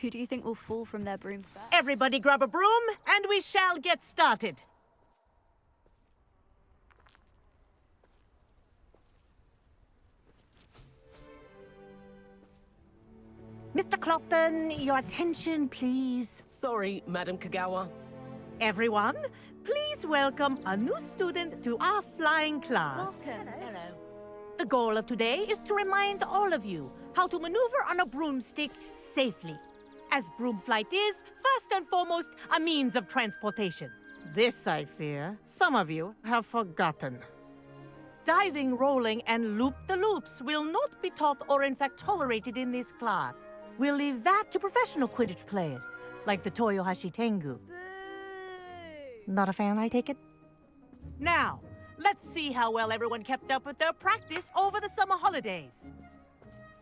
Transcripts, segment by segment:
Who do you think will fall from their broom first? Everybody grab a broom, and we shall get started. Mr. Clopton, your attention, please. Sorry, Madam Kagawa. Everyone, please welcome a new student to our flying class. Welcome. Hello. The goal of today is to remind all of you how to maneuver on a broomstick safely, as broom flight is, first and foremost, a means of transportation. This, I fear, some of you have forgotten. Diving, rolling, and loop-the-loops will not be taught or in fact tolerated in this class. We'll leave that to professional Quidditch players, like the Toyohashi Tengu. Boo! Not a fan, I take it? Now, let's see how well everyone kept up with their practice over the summer holidays.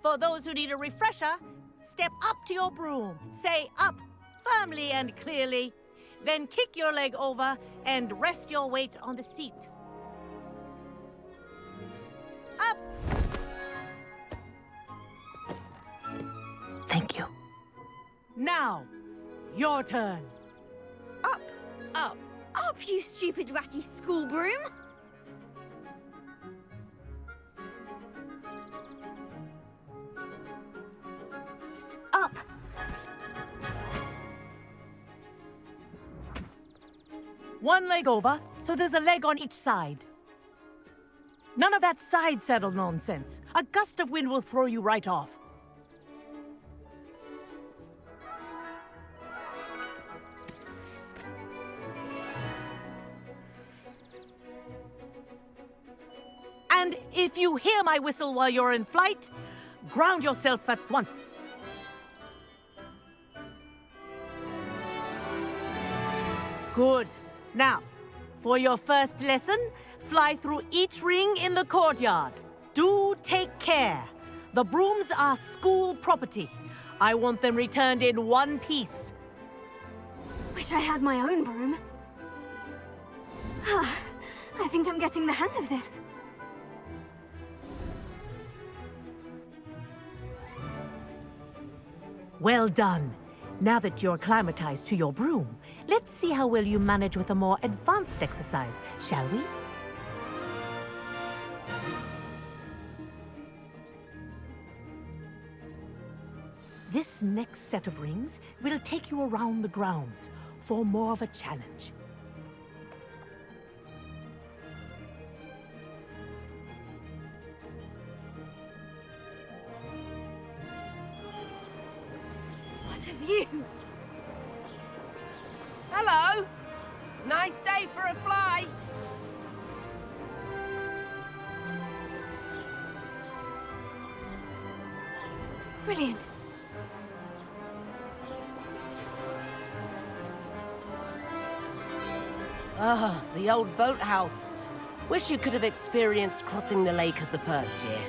For those who need a refresher, step up to your broom, say up firmly and clearly, then kick your leg over and rest your weight on the seat. Up! Thank you. Now, your turn. Up! Up. Up, you stupid ratty school broom! Up! One leg over, so there's a leg on each side. None of that side saddle nonsense. A gust of wind will throw you right off. And if you hear my whistle while you're in flight, ground yourself at once. Good. Now, for your first lesson, fly through each ring in the courtyard. Do take care. The brooms are school property. I want them returned in one piece. Wish I had my own broom. I think I'm getting the hang of this. Well done. Now that you're acclimatized to your broom, let's see how well you manage with a more advanced exercise, shall we? This next set of rings will take you around the grounds for more of a challenge. What have you? Hello. Nice day for a flight. Brilliant. Ah, the old boathouse. Wish you could have experienced crossing the lake as a first year.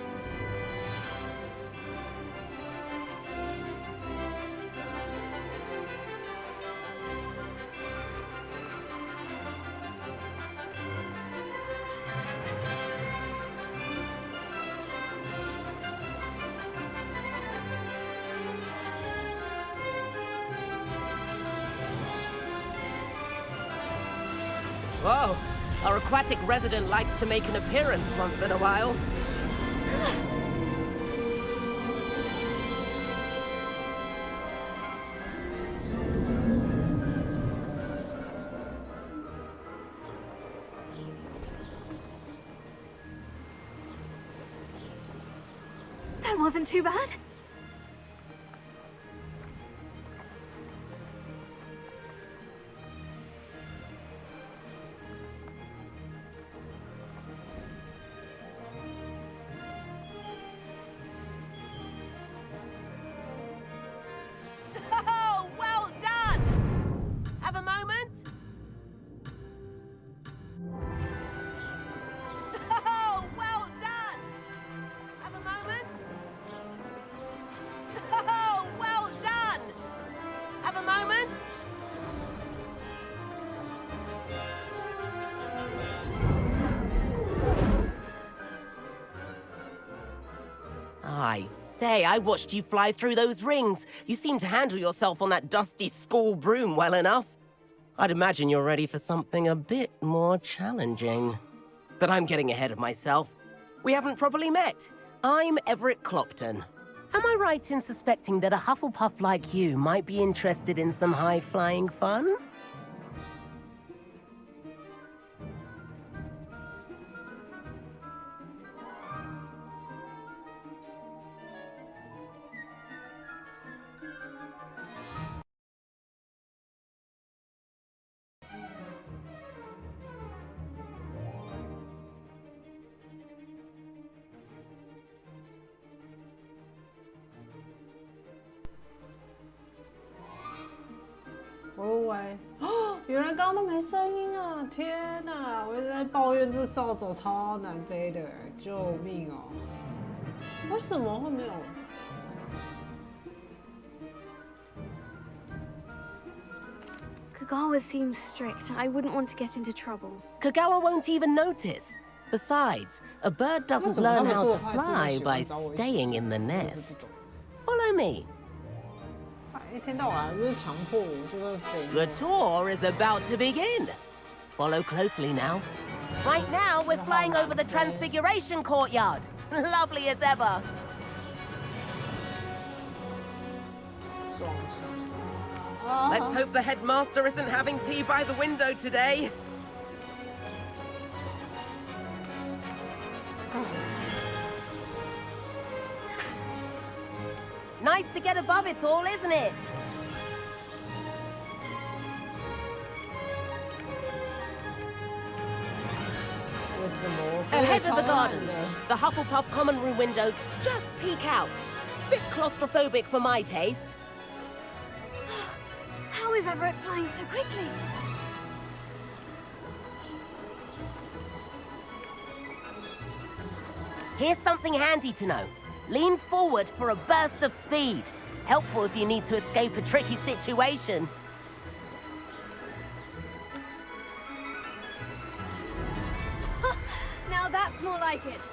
Whoa, our aquatic resident likes to make an appearance once in a while. That wasn't too bad. Oh, well done! Have a moment? Oh, well done! Have a moment? Oh, well done! Have a moment? I Say, I watched you fly through those rings. You seem to handle yourself on that dusty school broom well enough. I'd imagine you're ready for something a bit more challenging. But I'm getting ahead of myself. We haven't properly met. I'm Everett Clopton. Am I right in suspecting that a Hufflepuff like you might be interested in some high-flying fun?喂，原来刚刚都没声音啊！天哪，我一直在抱怨这扫帚超难飞的，救命哦！为什么会没有Kagawa seems strict. I wouldn't want to get into trouble. Kagawa won't even notice. Besides, a bird doesn't learn how to fly by staying in the nest. Follow me. 一天到晚不是强迫我，就说谁？The tour is about to begin. Follow closely now. Right now, we're flying over the Transfiguration Courtyard. Lovely as ever. 撞墙。Let's hope the headmaster isn't having tea by the window today. Nice to get above it all, isn't it? Ahead of the gardens, the Hufflepuff common room windows just peek out. Bit claustrophobic for my taste. How is Everett flying so quickly? Here's something handy to know. Lean forward for a burst of speed. Helpful if you need to escape a tricky situation. Now that's more like it.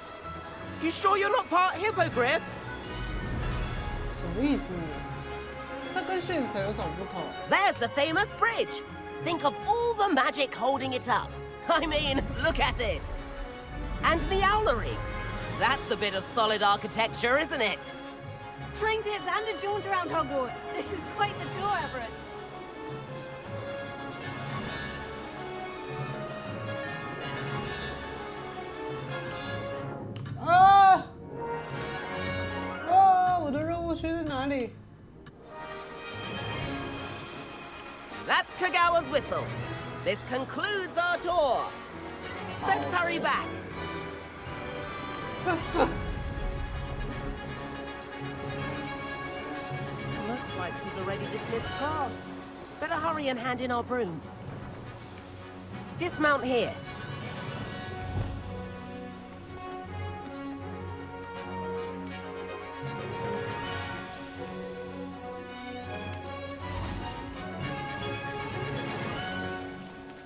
You sure you're not part hippogriff? 什么意思？它跟驯者有什么不同？ There's the famous bridge. Think of all the magic holding it up. I mean, look at it. And the owlery. That's a bit of solid architecture, isn't it? Flying tips and a jaunt around Hogwarts. This is quite the tour, Everett. That's Kagawa's whistle. This concludes our tour. Let's hurry back. Looks like he's already dismissed class. Better hurry and hand in our brooms. Dismount here.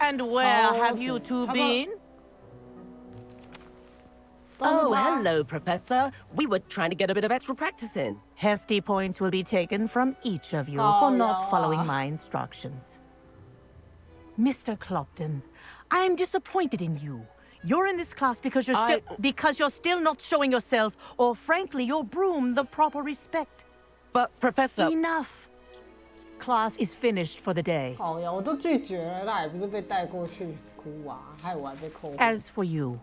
And where have you two been? Oh, hello, Professor. We were trying to get a bit of extra practice in. Hefty points will be taken from each of you for not following my instructions. Mr. Clopton, I'm disappointed in you. You're in this class because you're still not showing yourself, or frankly, your broom, the proper respect. But, Professor... Enough. Class is finished for the day. As for you,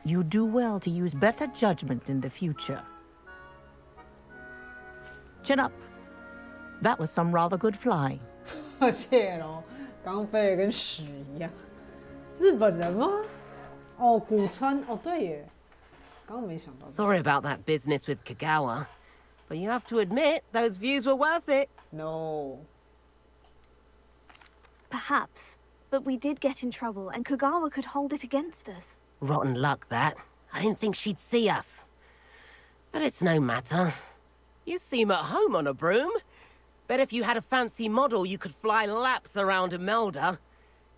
you do well to use better judgment in the future. Chin up. That was some rather good flying. 谢咯，刚飞得跟屎一样。日本人吗？哦，古川，哦对耶，刚没想到。Sorry about that business with Kagawa, but you have to admit those views were worth it. No. Perhaps, but we did get in trouble, and Kagawa could hold it against us. Rotten luck, that. I didn't think she'd see us. But it's no matter. You seem at home on a broom. Bet if you had a fancy model, you could fly laps around Imelda.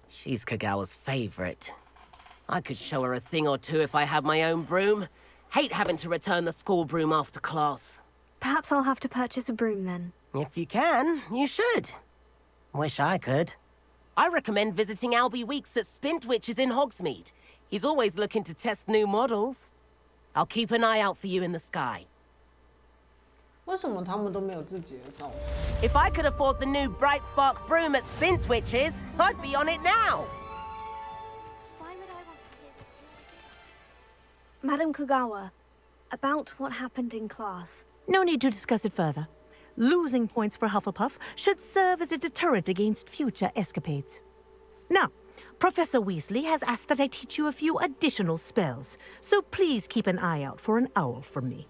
She's Kagawa's favorite. I could show her a thing or two if I had my own broom. Hate having to return the school broom after class. Perhaps I'll have to purchase a broom then. If you can, you should. Wish I could. I recommend visiting Albie Weeks at Spintwitches in Hogsmeade. He's always looking to test new models. I'll keep an eye out for you in the sky. 为什么他们都没有自己的扫帚？ If I could afford the new Bright Spark broom at Spintwitches, I'd be on it now. Why would I want to hear this? Madam Kogawa, about what happened in class. No need to discuss it further. Losing points for Hufflepuff should serve as a deterrent against future escapades. Now, Professor Weasley has asked that I teach you a few additional spells, so please keep an eye out for an owl from me.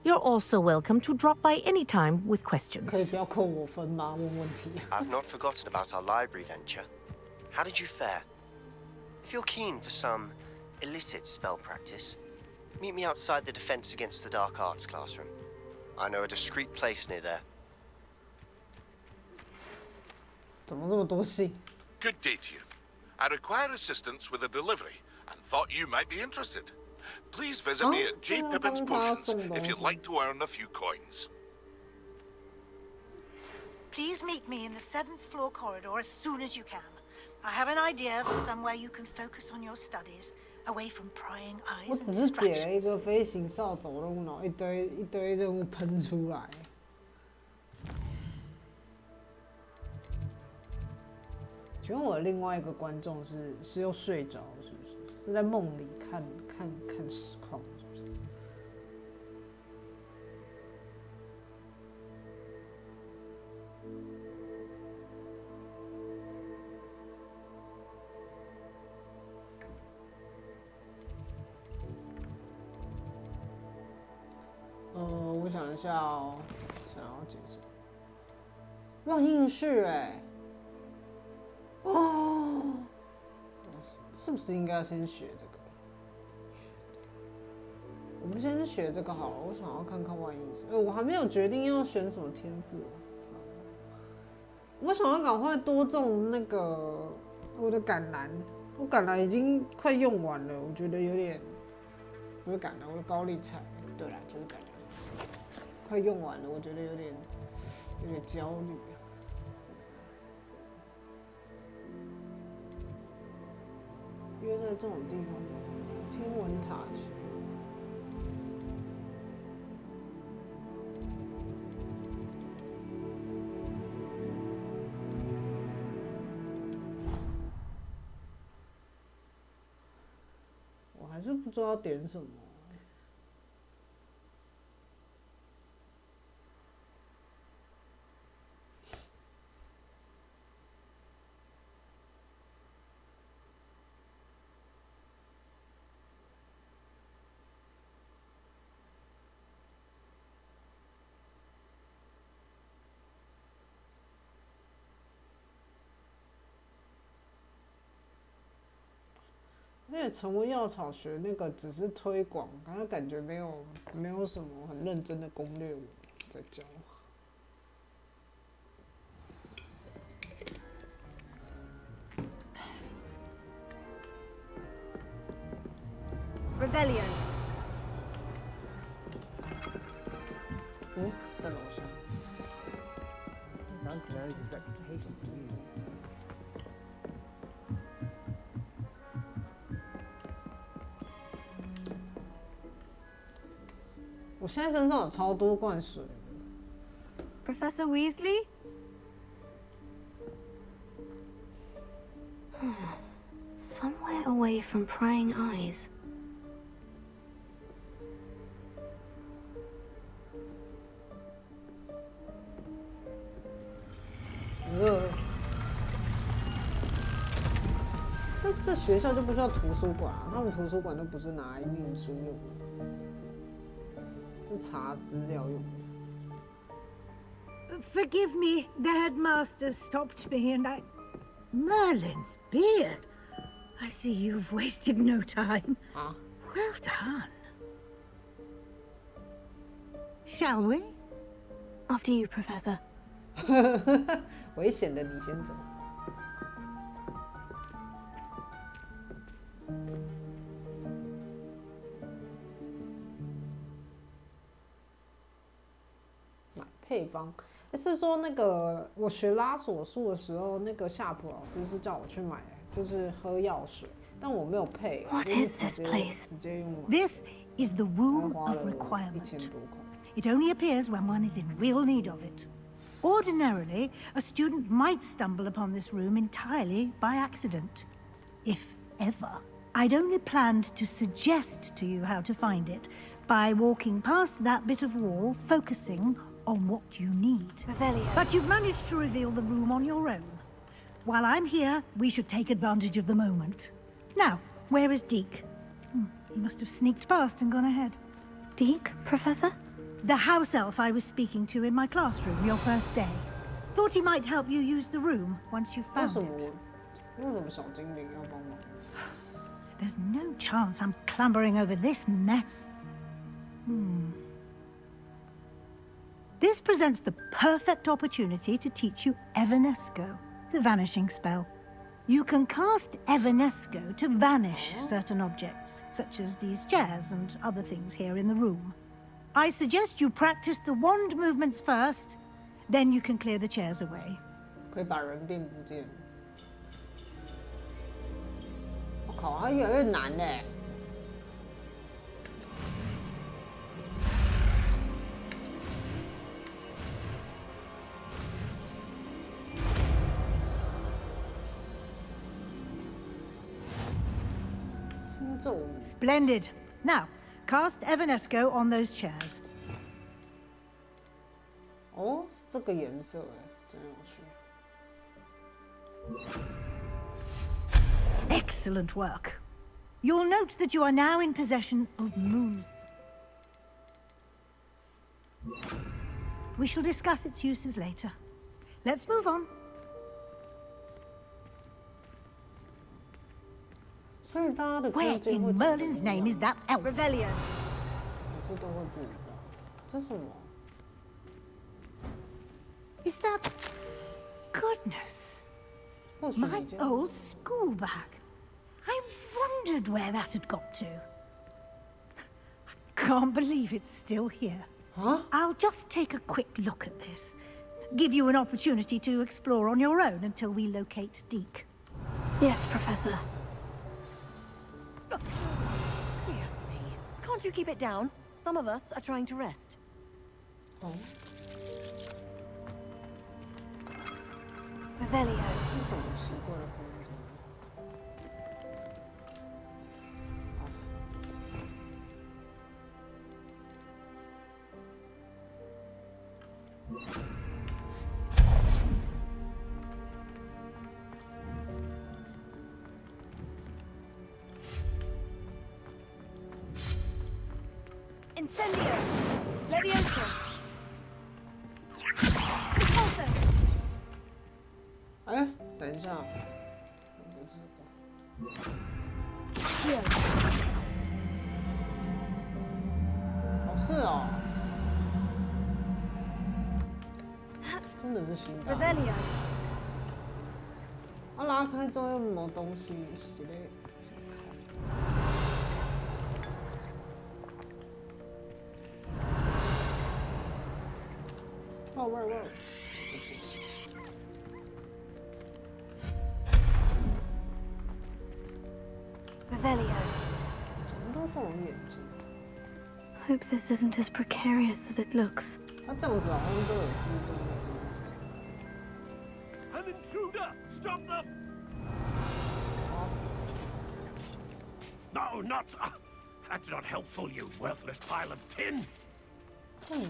You're also welcome to drop by any time with questions. 可以不要扣我分吗？问问题。I've not forgotten about our library venture. How did you fare? If you're keen for some illicit spell practice, meet me outside the Defense Against the Dark Arts classroom. I know a discreet place near there. 怎么这么多信？ Good day to you. I require assistance with a delivery and thought you might be interested. Please visit me at J. Pippin's Potions if you'd like to earn a few coins. Please meet me in the 7th floor corridor as soon as you can. I have an idea for somewhere you can focus on your studies, away from prying 我 eyes 只 and 是解了一 distractions. 个飞行扫帚任务，然后一堆任务喷出来。请问我的另外一个观众是又睡着，是不是？是在梦里看实况，是不是？我想一下哦，想要解什么？望应试哎，哦，是不是应该要先学这个？我们先学这个好了。我想要看看万应试，我还没有决定要选什么天赋。我想要赶快多种那个我的橄榄，我橄榄已经快用完了，我觉得有点，不是橄榄，我的高丽菜，对啦，就是橄榄，快用完了，我觉得有点焦虑。约在这种地方，天文塔区。我还是不知道点什么。而且成为药草学那个只是推广，刚刚感觉没有什么很认真的攻略文在教。Rebellion. 在楼上。我现在身上有超多罐水。Professor Weasley? Somewhere away from prying eyes. 那这学校就不需要图书馆啊，他们图书馆都不是拿来念书用的，是查资料用的。 Forgive me, the headmaster stopped me and I... Merlin's beard. I see you've wasted no time. Ah. Well done. Shall we? After you, Professor. 危险的，你先走。配方。是说那个我学拉索术的时候，那个夏普老师是叫我去买，就是喝药水，但我没有配。What is this place? 直接用。This is the room of requirement. It only appears when one is in real need of it. Ordinarily, a student might stumble upon this room entirely by accident, if ever. I'd only planned to suggest to you how to find it by walking past that bit of wall, focusing on what you need. Revelio. But you've managed to reveal the room on your own. While I'm here, we should take advantage of the moment. Now, where is Deke? He must have sneaked past and gone ahead. Deke, Professor? The house elf I was speaking to in my classroom your first day. Thought he might help you use the room once you found it. There's no chance I'm clambering over this mess. This presents the perfect opportunity to teach you Evanesco, the vanishing spell. You can cast Evanesco to vanish certain objects, such as these chairs and other things here in the room. I suggest you practice the wand movements first, then you can clear the chairs away. 可以把人变不见。我靠，它越来越难嘞。Splendid. Now, cast Evanesco on those chairs. 哦，是这个颜色哎，真有趣。Excellent work. You'll note that you are now in possession of moons. We shall discuss its uses later. Let's move on. 所以大家的 Where 空间 in 会长得 Merlin's 不一样 name is that elf? Revelio. 还是都会不一样？这是什么？ Is that... Goodness. 或许 My 你家 old school bag. I wondered where that had got to. I can't believe it's still here. Huh? I'll just take a quick look at this. Give you an opportunity to explore on your own until we locate Deke. Yes, Professor. Dear me. Can't you keep it down? Some of us are trying to rest. Oh. Revelio. 是什么奇怪的空间？Incendio. Levioso. Repulso. 哎，等一下，不是哦，是哦，真的是新的。Revelio. 啊，拉开之后又没东西，是嘞。哇哇哇！ Revelio. 怎么都这种眼睛？ Hope this isn't as precarious as it looks. 他这样子好像都有蜘蛛的声音。 An intruder! Stop them! 抓死！ No, not... that's not helpful, you worthless pile of tin! 这样。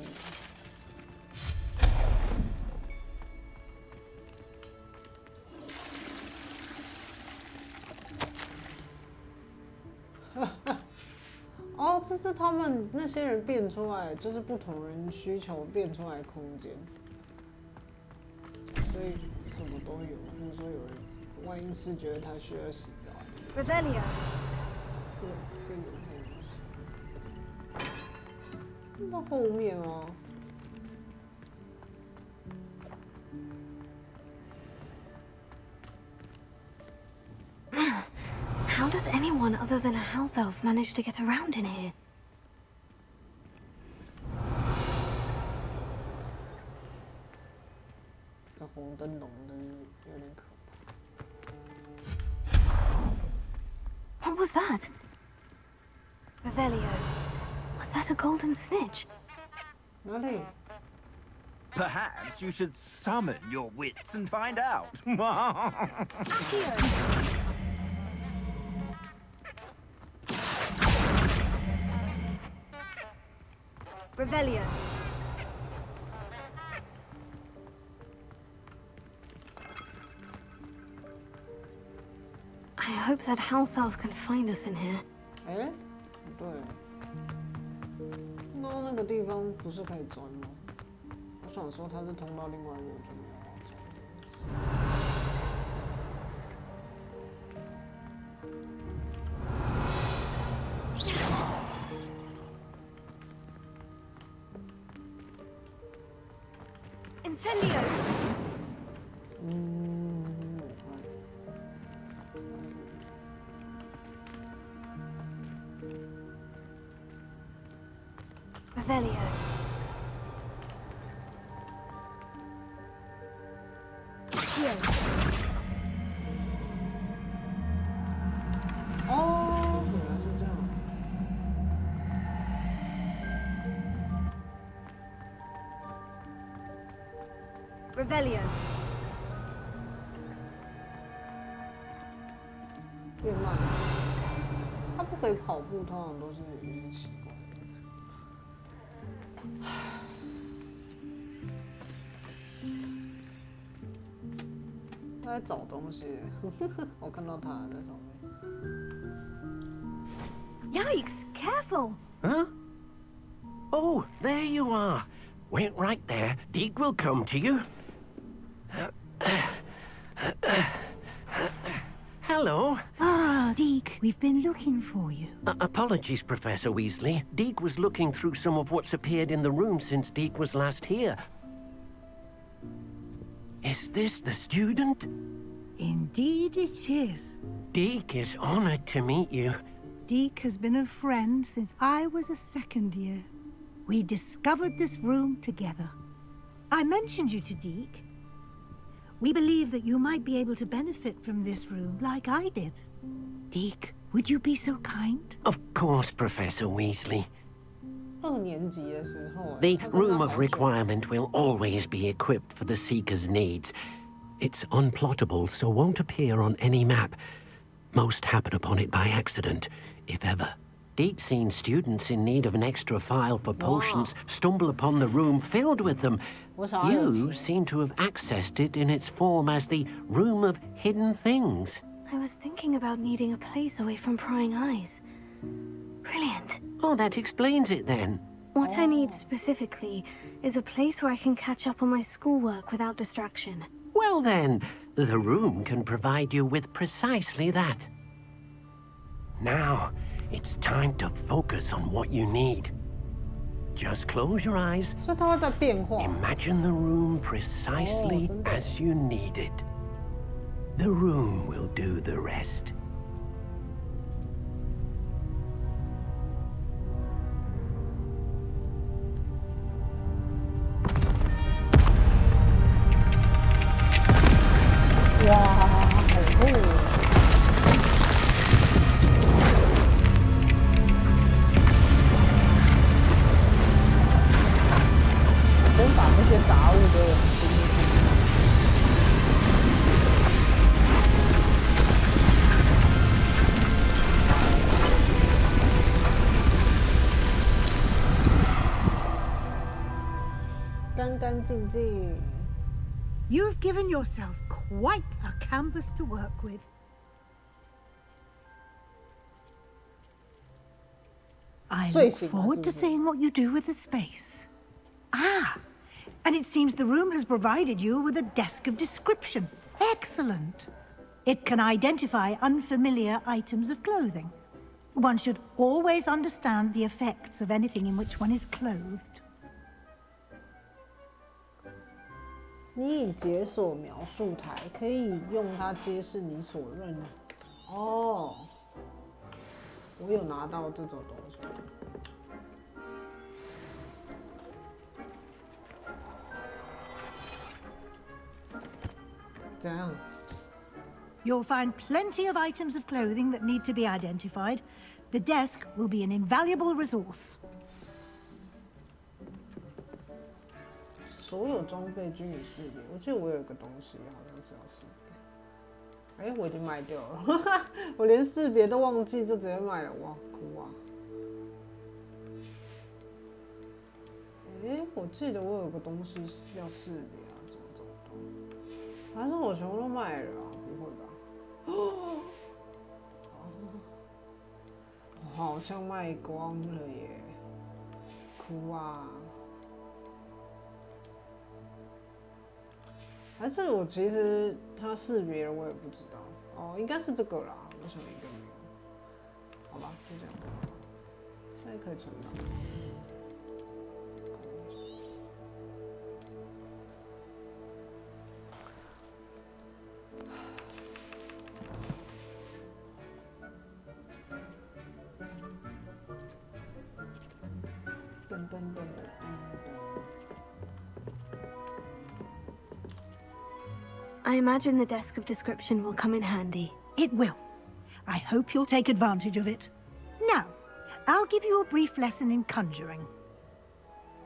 哦，这是他们那些人变出来，就是不同人需求变出来的空间，所以什么都有。比如说有人万一是觉得他需要洗澡， Revelio. 这有这个东西。到后面吗？ How does anyone other than a house elf manage to get around in here? 红灯笼的，有点可What was that? Revelio. Was that a golden snitch? 怕。哪里？ Perhaps you should summon your wits and find out. Revelio. I hope that house elf can find us in here. 哎，不对，那个地方不是可以钻吗？我想说它是通到另外一个，就没有要钻。 Incendio! Revelio. Here. Oh, 原来是这样。 Revelio. 变慢了，它不可以跑步，通常都是有点奇怪。他在找东西，我看到他在上面。 Yikes! Careful! Huh? Oh, there you are. Wait right there. Deke will come to you. Hello. Ah, Deke, we've been looking for you. Apologies, Professor Weasley. Deke was looking through some of what's appeared in the room since Deke was last here. Is this the student? Indeed it is. Deke is honored to meet you. Deke has been a friend since I was a second year. We discovered this room together. I mentioned you to Deke. We believe that you might be able to benefit from this room like I did. Deke, would you be so kind? Of course, Professor Weasley. 2年级的时候， The Room of Requirement will always be equipped for the Seeker's needs. It's unplottable, so won't appear on any map. Most happen upon it by accident, if ever. Deke's seen students in need of an extra file for potions stumble upon the room filled with them. You seem to have accessed it in its form as the Room of Hidden Things. I was thinking about needing a place away from prying eyes. Brilliant. Oh, that explains it then. What I need specifically is a place where I can catch up on my schoolwork without distraction. Well then, the room can provide you with precisely that. Now, it's time to focus on what you need. Just close your eyes. 所以它会在变化。 Imagine the room precisely as you need it. The room will do the rest. Wow. 先把那些杂物给我清理。干干净净。 You've given yourself quite a canvas to work with. I look forward to seeing what you do with the space. Ah, and it seems the room has provided you with a desk of description. Excellent. It can identify unfamiliar items of clothing. One should always understand the effects of anything in which one is clothed. 你已解锁描述台，可以用它揭示你所认。哦，我有拿到这种东西。怎样？ You'll find plenty of items of clothing that need to be identified. The desk will be an invaluable resource. 所有装备均已识别。我记得我有一个东西好像是要识别。哎，我已经卖掉了，我连识别都忘记，就直接卖了，哇，哭啊！哎，我记得我有个东西要识别啊，怎么找到？还是我全部都卖了啊？不会吧？哦，我好像卖光了耶！哭啊！还是我其实它识别了，我也不知道。哦，应该是这个啦，我想应该没有。好吧，就这样。现在可以存档。噔噔噔噔噔。 I imagine the desk of description will come in handy. It will. I hope you'll take advantage of it. Now, I'll give you a brief lesson in conjuring.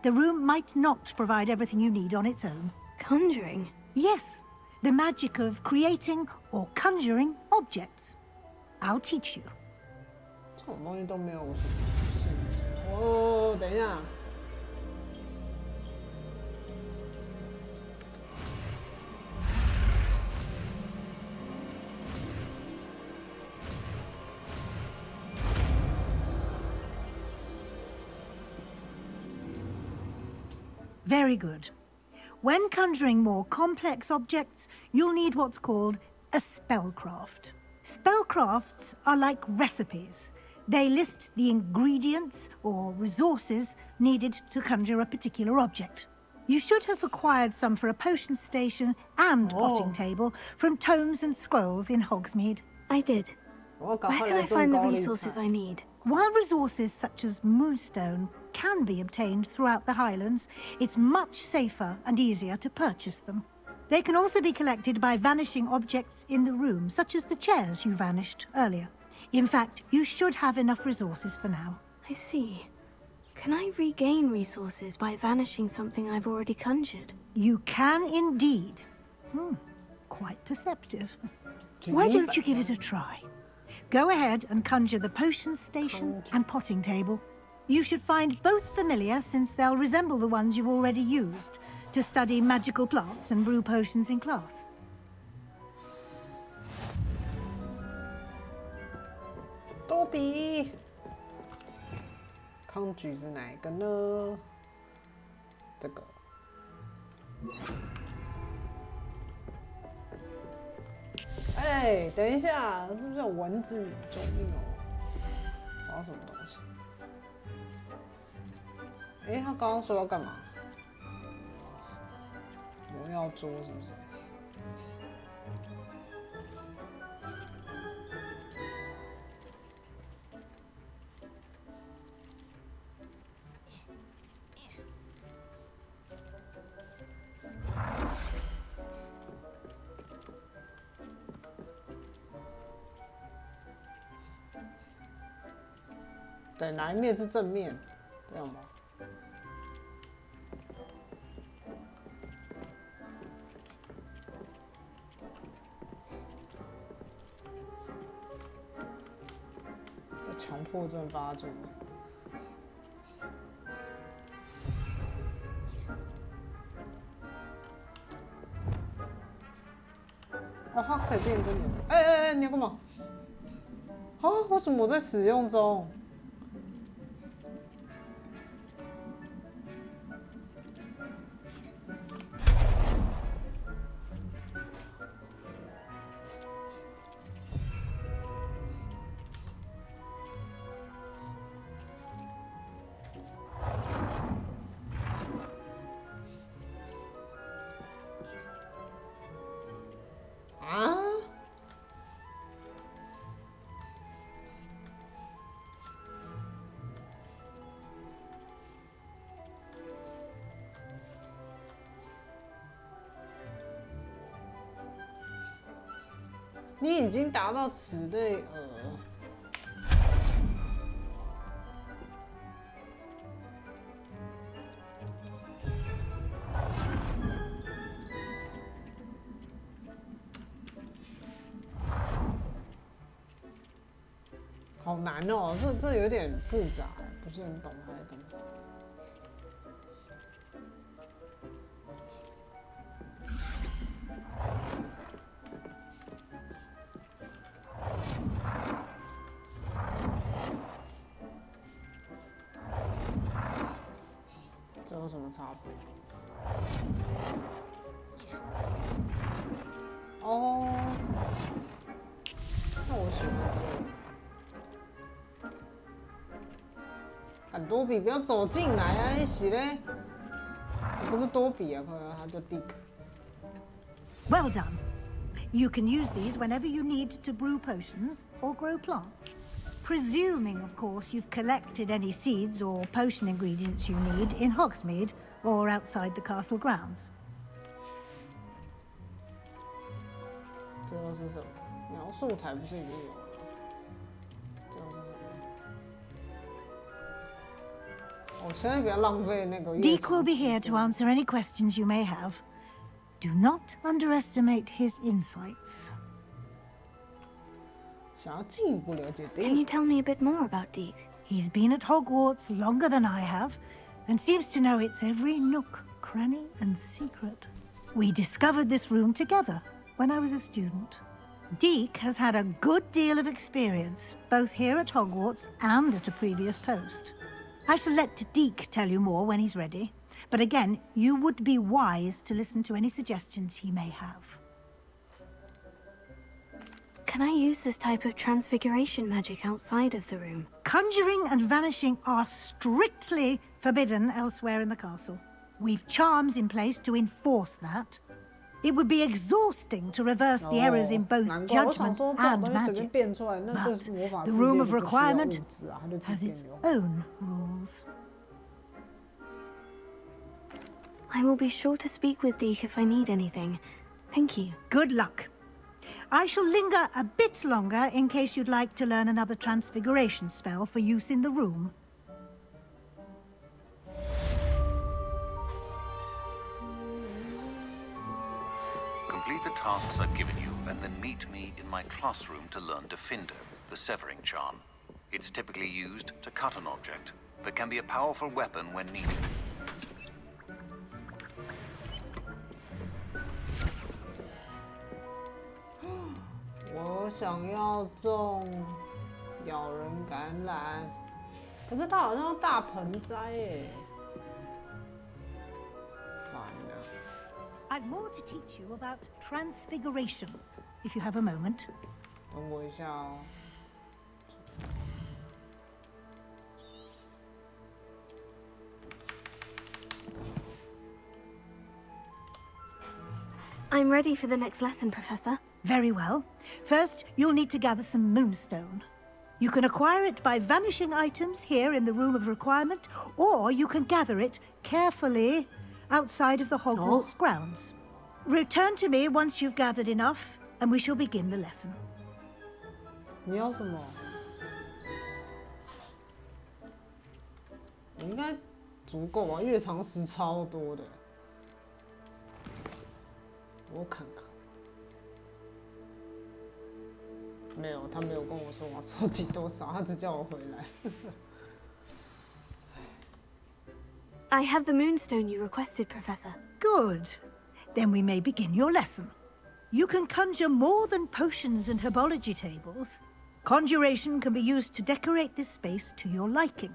The room might not provide everything you need on its own. Conjuring? Yes, the magic of creating or conjuring objects. I'll teach you. 这种东西都没有兴致。哦，等一下。 Very good. When conjuring more complex objects, you'll need what's called a spellcraft. Spellcrafts are like recipes. They list the ingredients or resources needed to conjure a particular object. You should have acquired some for a potion station and potting table from tomes and scrolls in Hogsmeade. I did. Where can I find the resources I need? While resources such as moonstone can be obtained throughout the Highlands, it's much safer and easier to purchase them. They can also be collected by vanishing objects in the room, such as the chairs you vanished earlier. In fact, you should have enough resources for now. I see. Can I regain resources by vanishing something I've already conjured? You can indeed. Quite perceptive. Why don't you give it a try? Go ahead and conjure the potion station and potting table. You should find both familiar, since they'll resemble the ones you've already used to study magical plants and brew potions in class. 多比，康举是哪一个呢？这个。哎，等一下，是不是有蚊子？救命哦！我要什么东西？哎，他刚刚说要干嘛？魔药桌是不是？对，哪一面是正面？这样吧。这强迫症发作。哦，它可以变更颜色。哎，你要干嘛？啊，为什么我在使用中？你已经达到此类好难哦，这有点复杂，不是很懂它在干嘛。这有什么差别？哦，那我喜欢这个。敢多比，不要走进来啊！一起嘞，不是多比啊，他叫 Dick。Well done. You can use these whenever you need to brew potions or grow plants. Presuming, of course, you've collected any seeds or potion ingredients you need in Hogsmeade or outside the castle grounds. 这又是什么？描述台不是已经有了？这又是什么？我现在不要浪费那个。Deek will be here to answer any questions you may have. Do not underestimate his insights. 想要进一步了解 Can you tell me a bit more about Deek? He's been at Hogwarts longer than I have, and seems to know its every nook, cranny, and secret. We discovered this room together when I was a student. Deek has had a good deal of experience, both here at Hogwarts and at a previous post. I shall let Deek tell you more when he's ready, but again, you would be wise to listen to any suggestions he may have. Can I use this type of transfiguration magic outside of the room? Conjuring and vanishing are strictly forbidden elsewhere in the castle. We've charms in place to enforce that. It would be exhausting to reverse the errors in both judgment and magic. But the Room of Requirement has its own rules. I will be sure to speak with Deek if I need anything. Thank you. Good luck. I shall linger a bit longer in case you'd like to learn another transfiguration spell for use in the room. Complete the tasks I've given you, and then meet me in my classroom to learn Defender, the severing charm. It's typically used to cut an object, but can be a powerful weapon when needed. 我想要种咬人橄榄，可是它好像要大盆栽耶，烦了。I've more to teach you about transfiguration, if you have a moment. 等我一下哦。I'm ready for the next lesson, Professor. Very well. First, you'll need to gather some moonstone. You can acquire it by vanishing items here in the Room of Requirement, or you can gather it carefully outside of the Hogwarts grounds. Return to me once you've gathered enough, and we shall begin the lesson. 你要什么？我应该足够吧？月长石超多的，我看看。没有，他没有跟我说我要收集多少，他只叫我回来。I have the moonstone you requested, Professor. Good. Then we may begin your lesson. You can conjure more than potions and herbology tables. Conjuration can be used to decorate this space to your liking.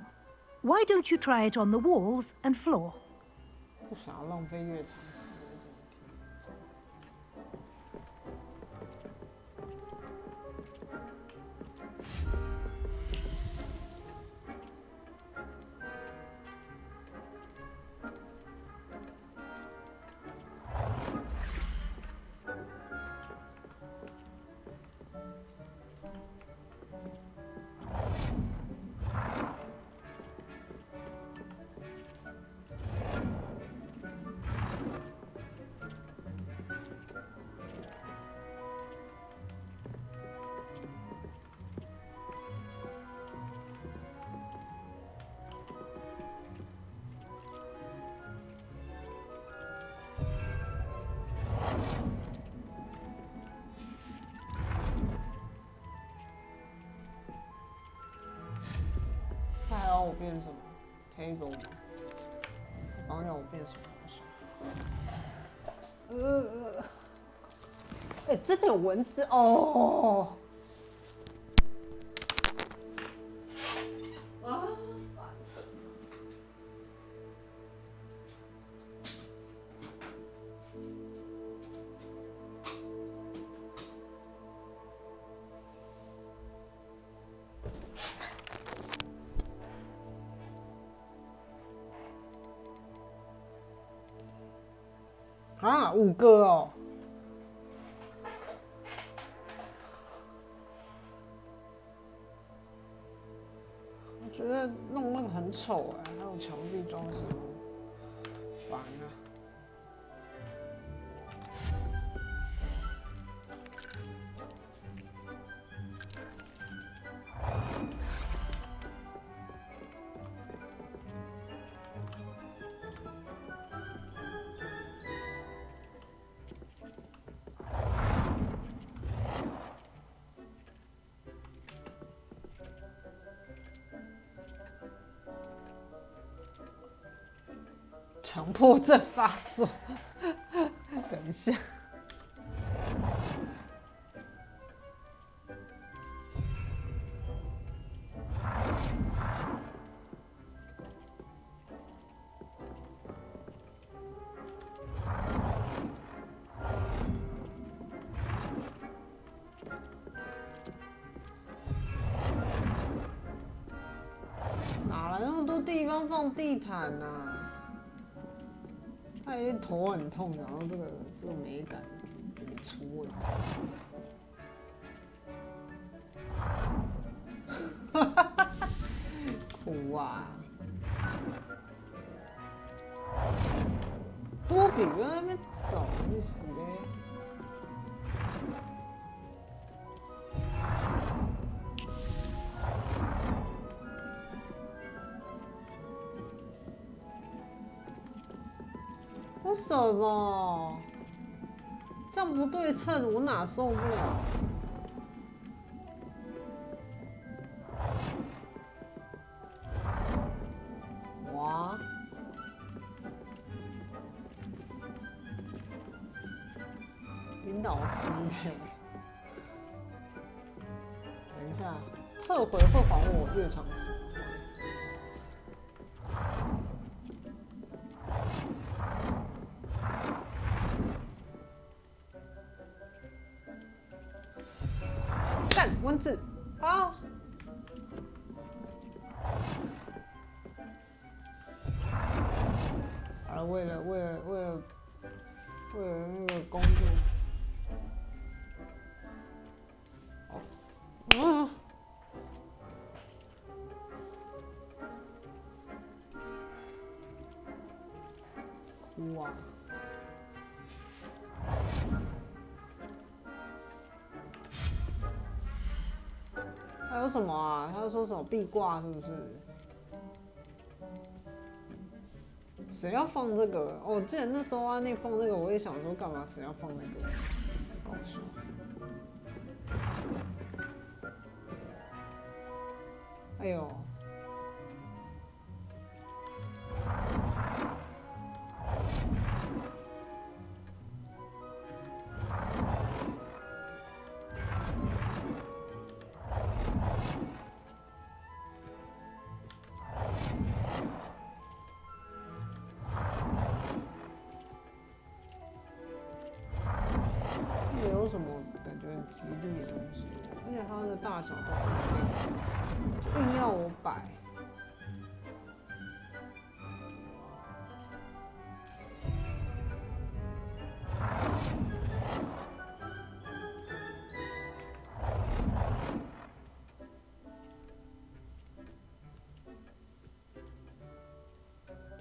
Why don't you try it on the walls and floor? 不想要浪费月长石这种题。要我变什么 ？table 吗？刚要我变什么东西？真的有蚊子哦！啊，5个哦！我觉得弄那个很丑哎，还有墙壁装饰，烦啊！强迫症发作，等一下。哪来那么多地方放地毯啊？他已经头很痛，然后这个美感有点出问题。苦啊！多比不要在那边走，去死嘞！为什么？这样不对称，我哪受不了？哇！领导师的。等一下，撤回会还我越长时。蚊子啊！好了，为了那个工作，哭啊！还有什么啊？他说什么壁挂是不是？谁要放这个？哦，我记得那时候啊，那放这个，我也想说干嘛？谁要放那个？搞笑。哎呦！没有什么感觉很吉利的东西，而且它的大小都不一定，就硬要我摆。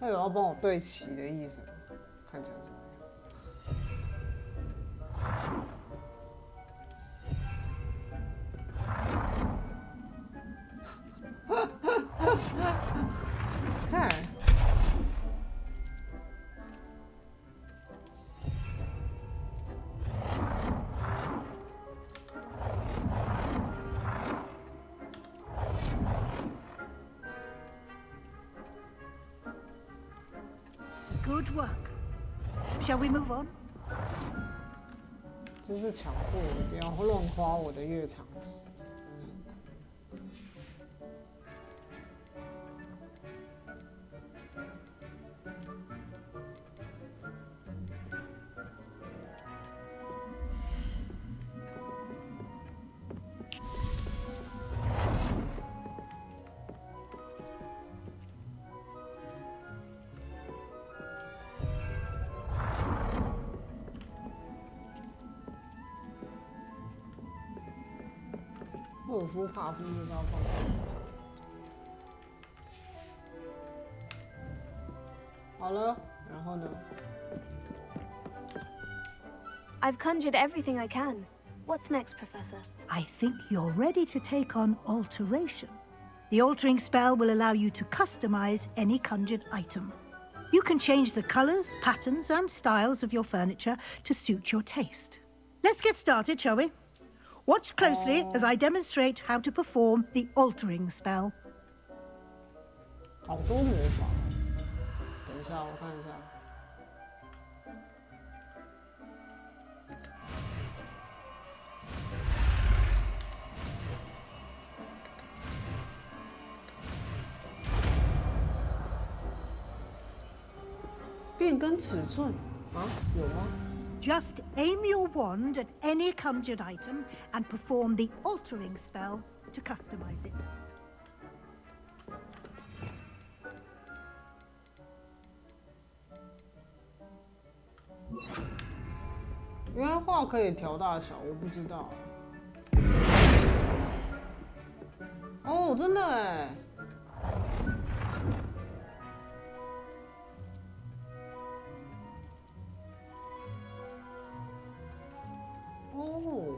他有要帮我对齐的意思吗？看起来是。看， Good work. Shall we move on? 这是强迫我一定要乱花我的月长值。赫尔夫帕夫就是要放。好了，然后呢 I've conjured everything I can. What's next, Professor? I think you're ready to take on alteration. The altering spell will allow you to customize any conjured item. You can change the colors, patterns, and styles of your furniture to suit your taste. Let's get started, shall we? Watch closely as I demonstrate how to perform the altering spell. 好多魔法，等一下，我看一下。变更尺寸啊？有吗？ Just aim your wand at any conjured item and perform the altering spell to customize it. 原来画可以调大小，我不知道。哦，真的哎。哦。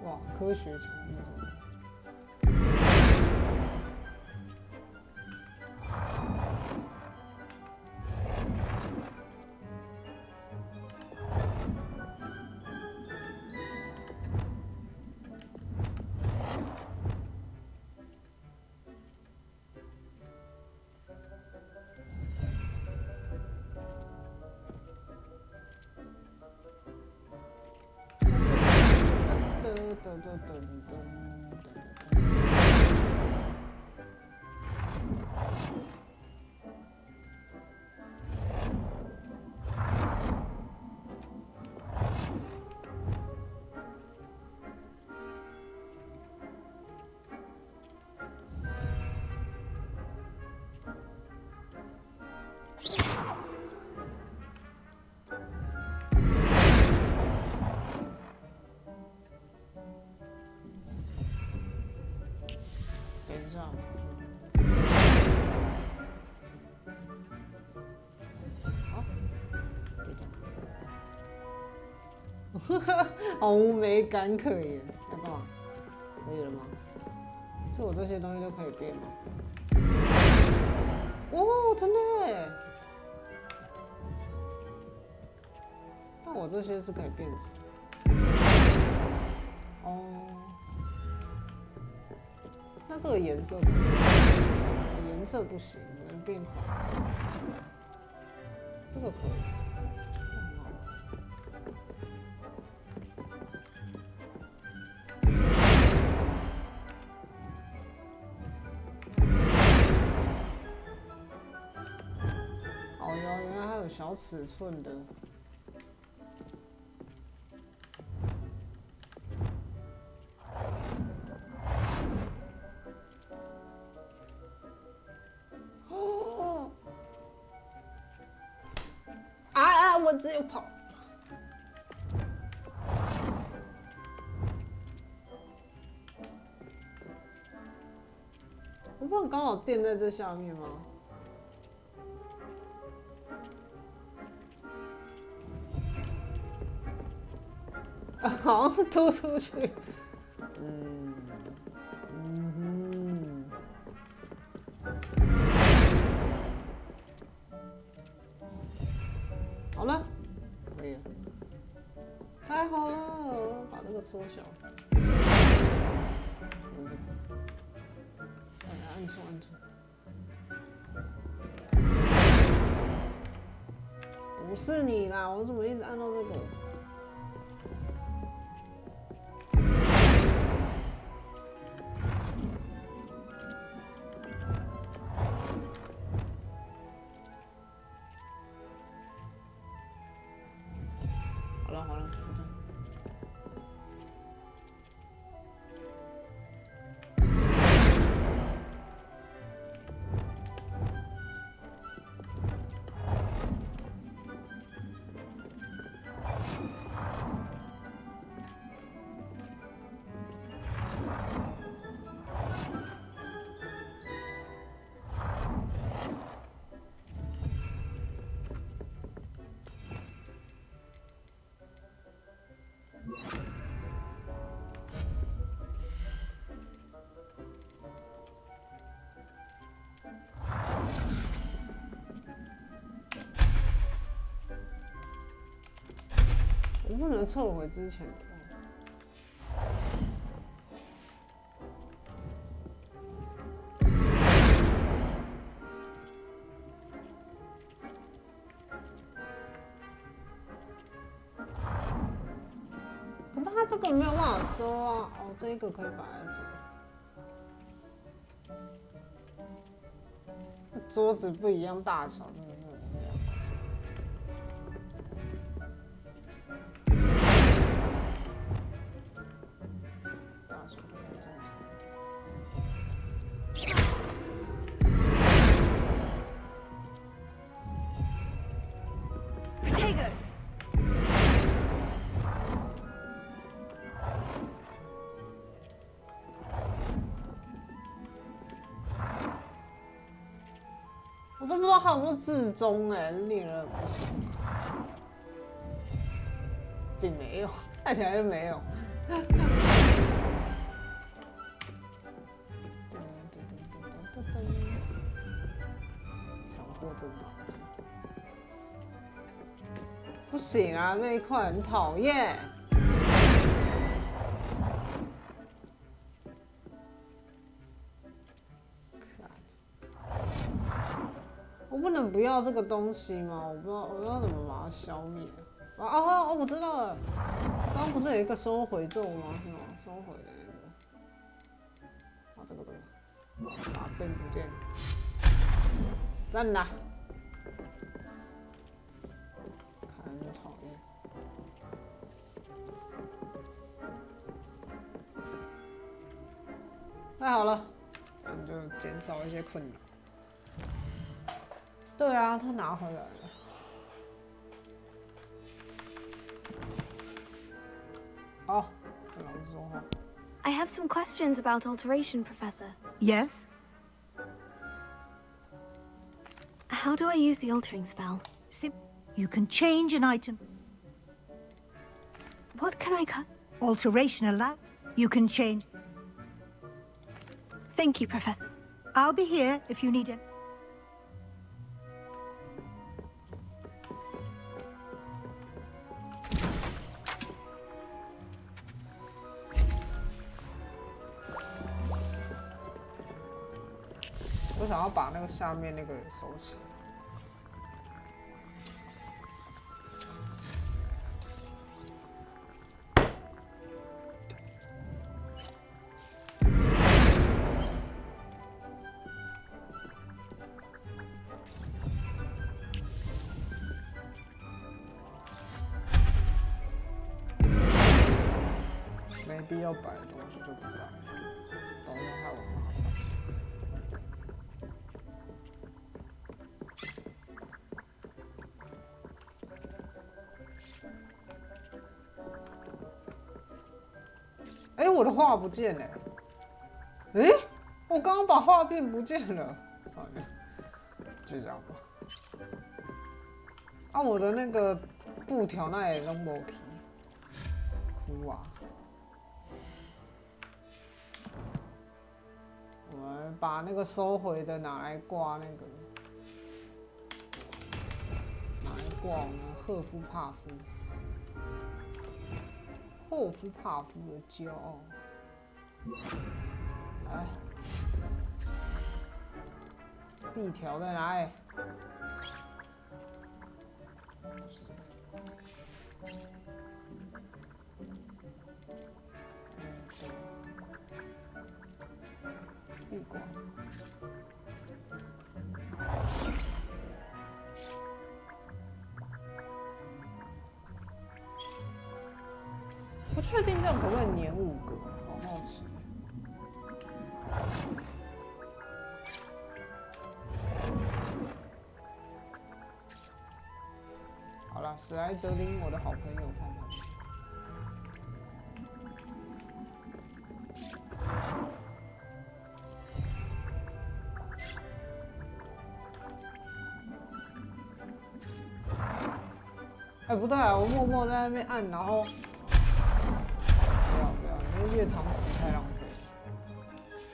哇，科学场面。 毫无美感可言，要干嘛？可以了吗？是我这些东西都可以变吗？哦，真的耶！但我这些是可以变成。哦，那这个颜色不行，颜色不行，能变款式。这个可以。 小尺寸的，哦，啊！我只有跑，我不能刚好垫在这下面吗？ 好像突出去，好了，把这个缩小。按错。不是你啦，我怎么一直按到这个？好了，就这样。我不能撤回之前的。可是它这个没有办法收啊！哦，这一个可以摆在这。桌子不一样大小，真的是。我都不知道他有没有至中哎，令人不行。并没有，看起来就没有。强迫症吧？不行啊，这一块很讨厌。我不能不要这个东西吗？我不知道怎么把它消灭。哦，我知道了。刚刚不是有一个收回咒吗？是吗？收回的那个。啊，这个，啊，变不见。赞啦！看就讨厌。太好了，这样就减少一些困扰。对啊，他拿回来了。好，跟老师说话。I have some questions about alteration, Professor. Yes? How do I use the altering spell? You can change an item. What can I cut? Alteration allowed. You can change. Thank you, Professor. I'll be here if you need it.我想要把那个下面那个收起来。没必要摆的东西就不摆，等一下害我麻烦。哎，我的画不见了。哎，我刚刚把画片不见了，算了，就这样吧。啊，我的那个布条那也弄不起，哭啊！我们把那个收回的拿来挂那个，拿来挂我们赫夫帕夫。霍夫帕夫的骄傲。来，币条在哪里？闭关。不确定这样可不可以粘5个，好好奇。好了，史莱哲林，我的好朋友，放那里。哎，不对啊，我默默在那边按，然后不要，因为越长时太浪费。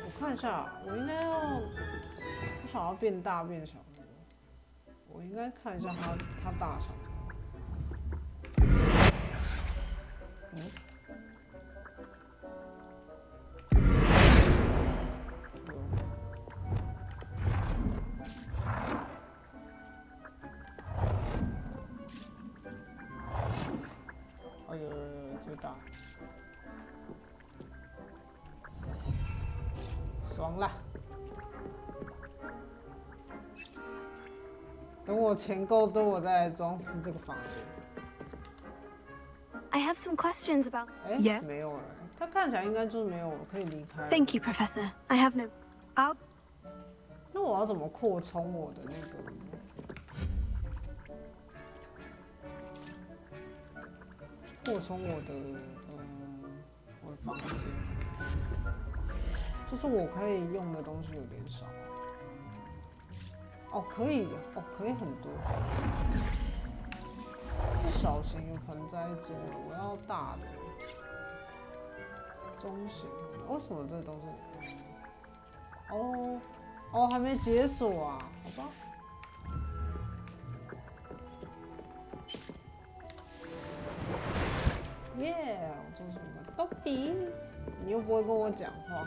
我看一下，我应该要，我想要变大变小，我应该看一下它大小。哎呦，最大，爽啦！等我钱够多，我再来装饰这个房间。I have some questions about. 哎，没有了，它看起来应该就没有了，可以离开。Thank you, Professor. I have no. I'll. 那我要怎么扩充我的那个？扩充我的房间，就是我可以用的东西有点少。哦，可以很多。是小型的盆栽桌了，我要大的、中型的。为什么这个东西？哦，还没解锁啊？好吧。耶！我做什么都比，你又不会跟我讲话，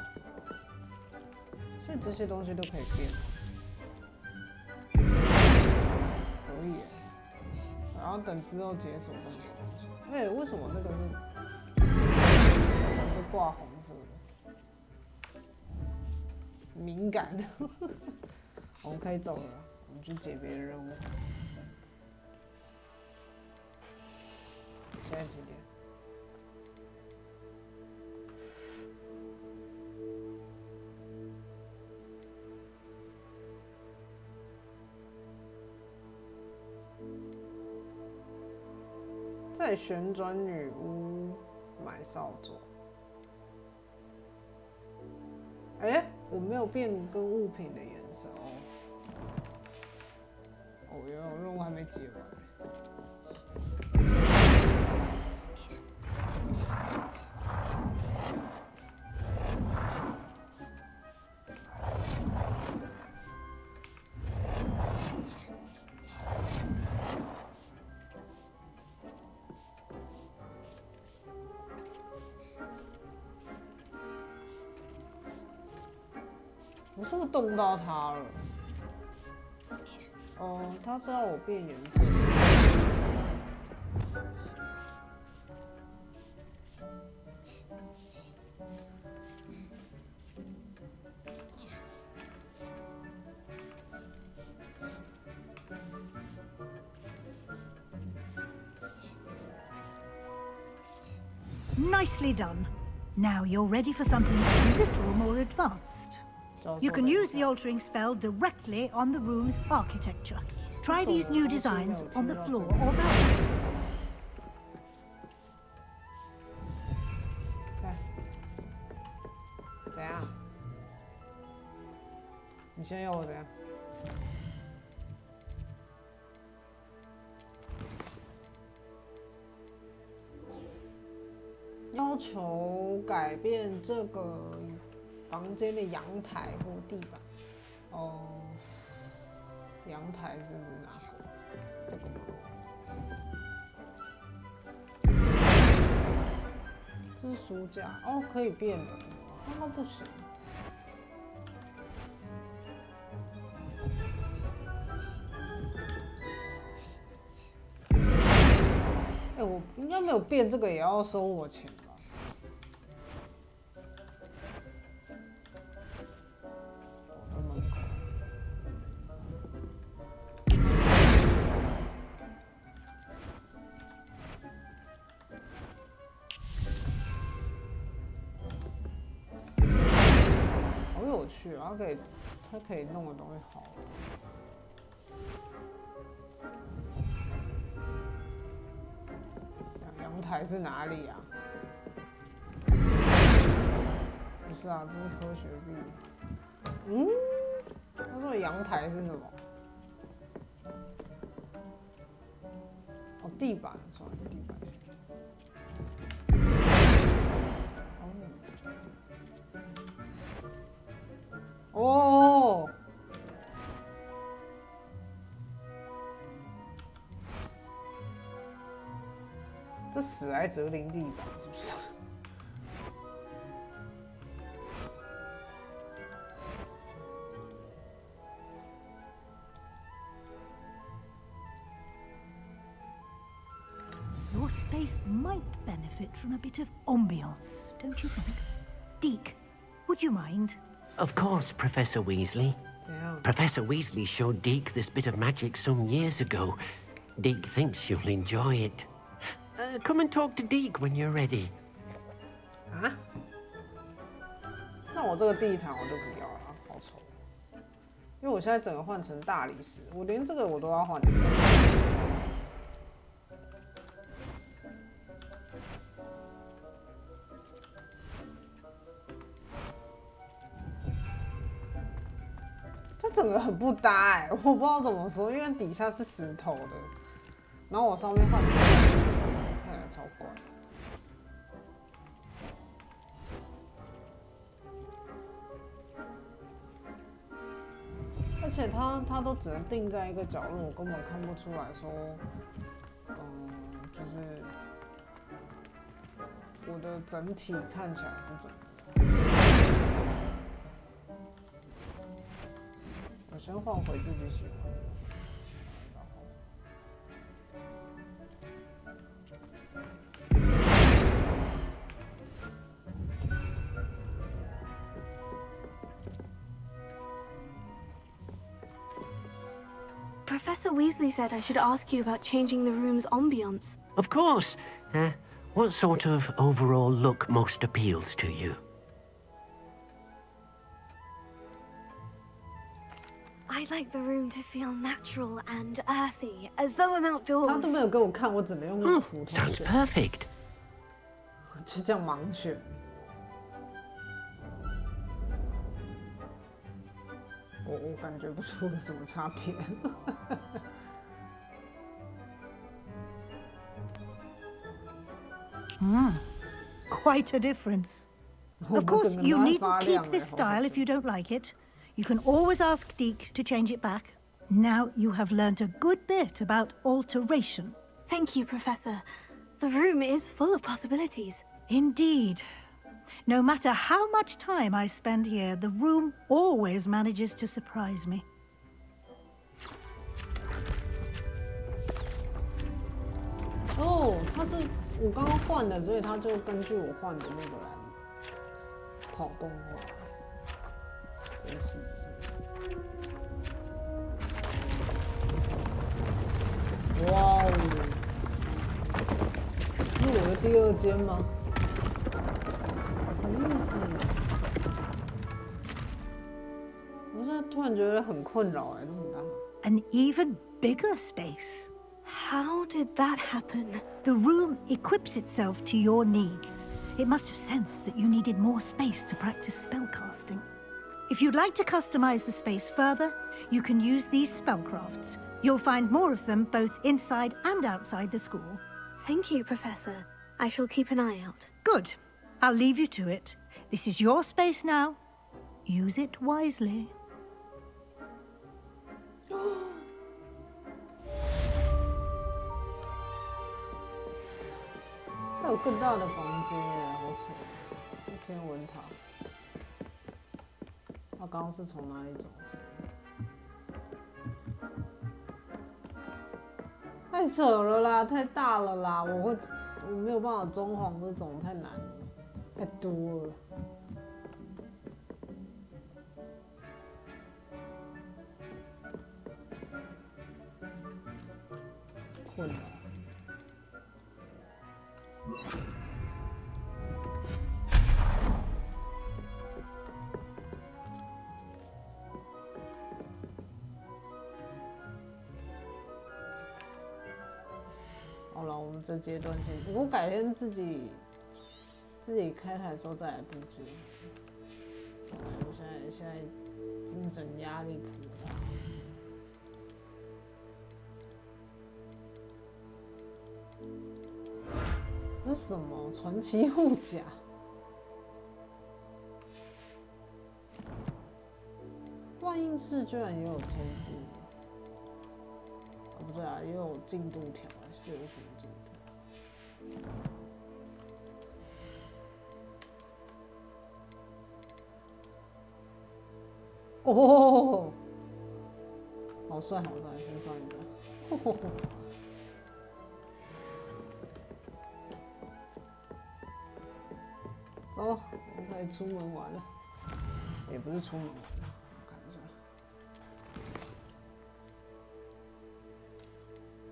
所以这些东西都可以变。可以耶，然后等之后解锁更多东西。哎，为什么那个是全部挂红色的？敏感。我们可以走了，我们去解别的任务。现在几点？在旋转女巫买扫帚。哎，我没有变更物品的颜色哦。哦，原来我任务还没解完。我是不是动到它了？哦，它知道我变颜色。Nicely done. Now you're ready for something a little more advanced. You can use the altering spell directly on the room's architecture. Try these new designs on the floor or balcony. 怎样？你先要我怎样？要求改变这个房间的阳台或地板。哦，阳台是指哪个？这个吗？这是书架哦，可以变的，那个不行。哎，我应该没有变，这个也要收我钱吧？我的门口。好有趣啊！它可以弄的东西好了。阳台是哪里啊？不是啊，这是科学币。嗯，他说阳台是什么？哦，地板，算了，地板。哦。这史莱哲林地板是不是？Your space might benefit from a bit of ambiance, don't you think? Deke, would you mind? Of course, Professor Weasley. Professor Weasley showed Deke this bit of magic some years ago. Deke thinks you'll enjoy it. Come and talk to Deke when you're ready. 啊？那我这个地毯我就不要了，好丑。因为我现在整个换成大理石，我连这个我都要换掉。这整个很不搭哎，我不知道怎么说，因为底下是石头的，然后我上面换成，看起来超怪。而且它都只能定在一个角落，我根本看不出来说，就是我的整体看起来是怎么样。我先换回自己喜欢的。 Professor Weasley said I should ask you about changing the room's ambience. Of course. What sort of overall look most appeals to you? I'd like the room to feel natural and earthy, as though I'm outdoors. 他都没有给我看，我只能用那个普通选。 Sounds perfect. 就这样盲选。 我感觉不出有什么差别。Quite a difference. Of course, you needn't keep this style if you don't like it. You can always ask Deke to change it back. Now you have learnt a good bit about alteration. Thank you, Professor. The room is full of possibilities. Indeed. No matter how much time I spend here, the room always manages to surprise me. 哦，它是我刚刚换的，所以它就根据我换的那个来跑动画，真细致。哇哦！是我的第二间吗？ 什么意思？我现在突然觉得很困扰哎，这么大。An even bigger space. How did that happen? The room equips itself to your needs. It must have sensed that you needed more space to practice spellcasting. If you'd like to customize the space further, you can use these spellcrafts. You'll find more of them both inside and outside the school. Thank you, Professor. I shall keep an eye out. Good. I'll leave you to it. This is your space now. Use it wisely. 还有有更大的房间耶，好丑！天文塔。他刚刚是从哪里走？太扯了啦，太大了啦！我没有办法装潢这种，太难了，太多了。困了。好了，我们这阶段先，我改天自己开台的时候再来布置。我现在精神压力颇大。这是什么传奇护甲？万应室居然也有天赋。不对啊，也有进度条，是有什么进度？哦，好帅好帅，先穿一下。走，我们可以出门玩了。也不是出门玩了，看一下。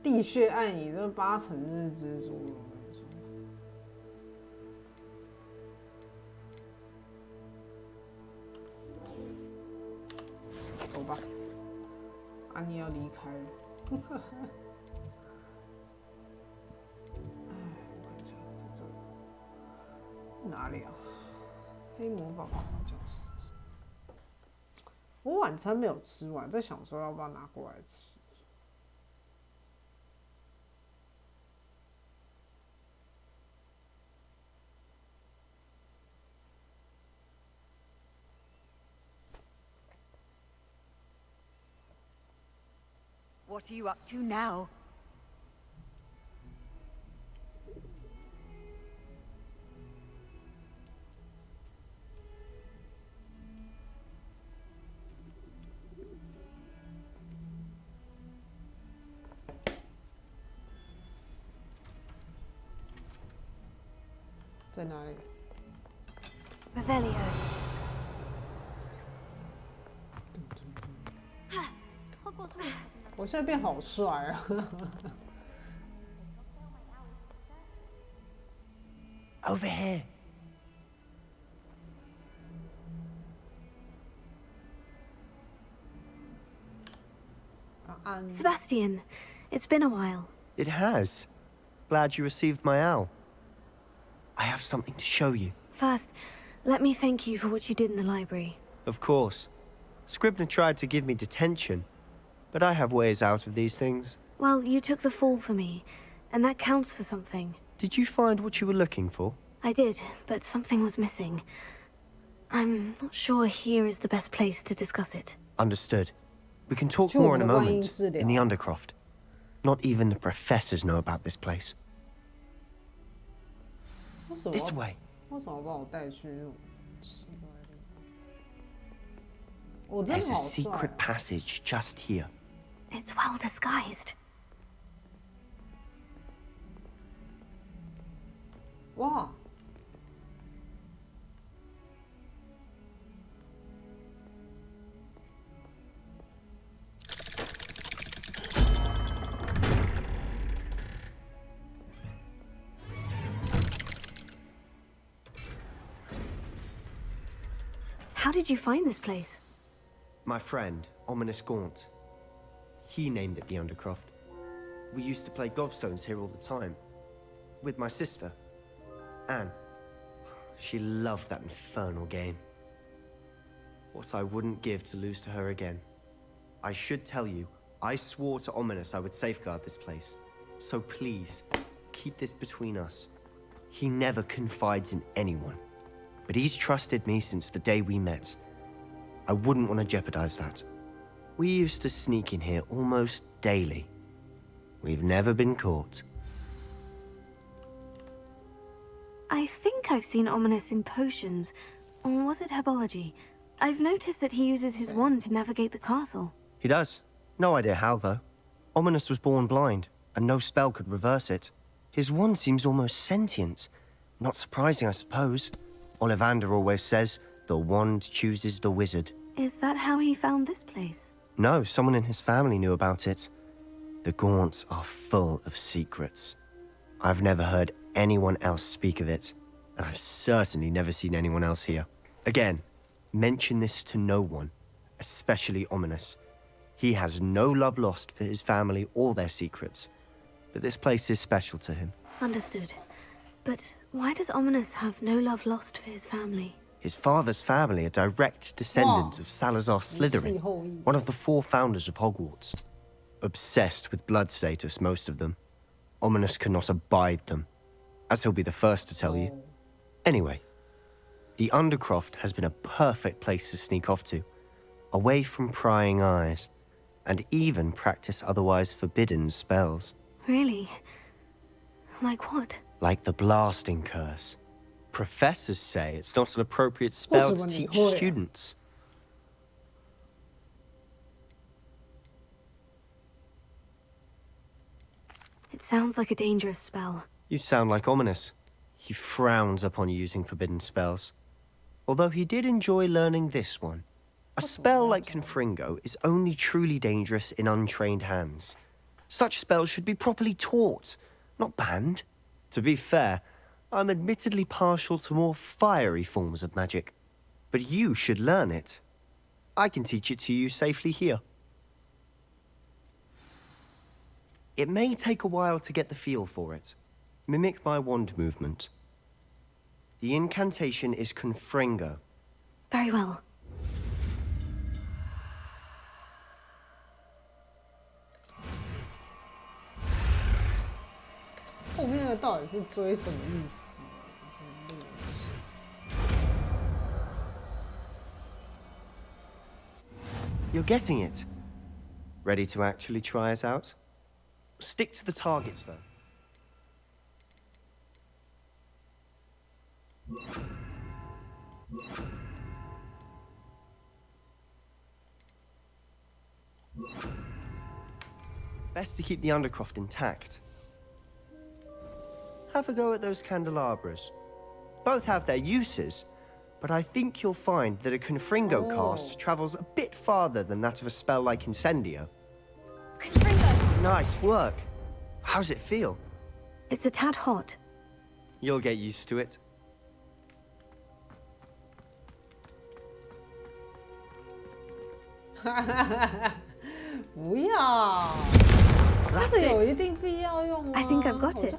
地穴暗影，这8成就是蜘蛛了，我跟你说。走吧，安妮要离开了。哎，我看一下，在这里哪里啊？黑魔法教室。我晚餐没有吃完，在想说要不要拿过来吃。What are you up to now?在哪里 Revelio. 我现在变好帅啊！Over here. Sebastian, it's been a while. It has. Glad you received my owl. I have something to show you. First, let me thank you for what you did in the library. Of course. Scribner tried to give me detention, but I have ways out of these things. Well, you took the fall for me, and that counts for something. Did you find what you were looking for? I did, but something was missing. I'm not sure here is the best place to discuss it. Understood. We can talk more in a moment, in the Undercroft. Not even the professors know about this place. This way. 为什么把我带去那种奇怪的地方？我真的 There's a 好帅 secret passage just here. It's well disguised. 哇！ How did you find this place? My friend, Ominous Gaunt. He named it the Undercroft. We used to play gobstones here all the time. With my sister, Anne. She loved that infernal game. What I wouldn't give to lose to her again. I should tell you, I swore to Ominous I would safeguard this place. So please, keep this between us. He never confides in anyone. But he's trusted me since the day we met. I wouldn't want to jeopardize that. We used to sneak in here almost daily. We've never been caught. I think I've seen Ominous in potions. Or was it herbology? I've noticed that he uses his wand to navigate the castle. He does. No idea how, though. Ominous was born blind, and no spell could reverse it. His wand seems almost sentient. Not surprising, I suppose. Ollivander always says, the wand chooses the wizard. Is that how he found this place? No, someone in his family knew about it. The Gaunts are full of secrets. I've never heard anyone else speak of it, and I've certainly never seen anyone else here. Again, mention this to no one, especially Ominous. He has no love lost for his family or their secrets, but this place is special to him. Understood. But why does Ominous have no love lost for his family? His father's family are direct descendants of Salazar Slytherin, one of the 4 founders of Hogwarts. Obsessed with blood status, most of them. Ominous cannot abide them, as he'll be the first to tell you. Anyway, the Undercroft has been a perfect place to sneak off to, away from prying eyes, and even practice otherwise forbidden spells. Really? Like what? Like the blasting curse. Professors say it's not an appropriate spell to teach students. It sounds like a dangerous spell. You sound like Ominous. He frowns upon using forbidden spells. Although he did enjoy learning this one. A spell like Confringo is only truly dangerous in untrained hands. Such spells should be properly taught, not banned. To be fair, I'm admittedly partial to more fiery forms of magic. But you should learn it. I can teach it to you safely here. It may take a while to get the feel for it. Mimic my wand movement. The incantation is Confringo. Very well. You're getting it. Ready to actually try it out? Stick to the targets, though. Best to keep the Undercroft intact. Have a go at those candelabras. Both have their uses, but I think you'll find that a Confringo cast travels a bit farther than that of a spell like Incendio. Confringo! Nice work. How's it feel? It's a tad hot. You'll get used to it. I think I've got it.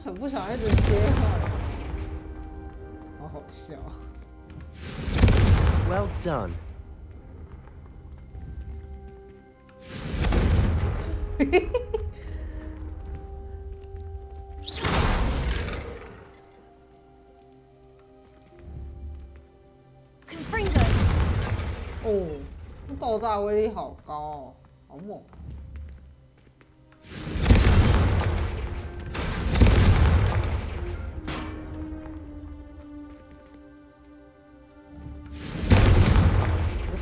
Well done. Confringo! 哦，爆炸威力好高哦，好猛！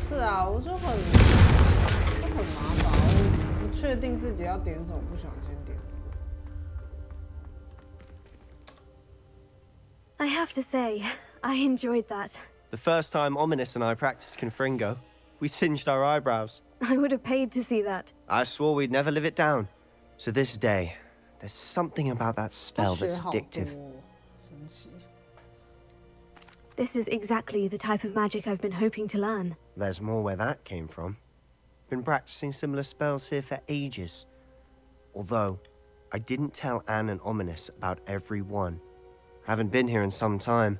是啊，我就很麻烦，我不确定自己要点什么，不想先点。I have to say, I enjoyed that. The first time Ominous and I practiced Confringo, we singed our eyebrows. I would have paid to see that. I swore we'd never live it down. So this day, there's something about that spell that's addictive. This is exactly the type of magic I've been hoping to learn. There's more where that came from. Been practicing similar spells here for ages. Although, I didn't tell Anne and Ominous about every one. Haven't been here in some time.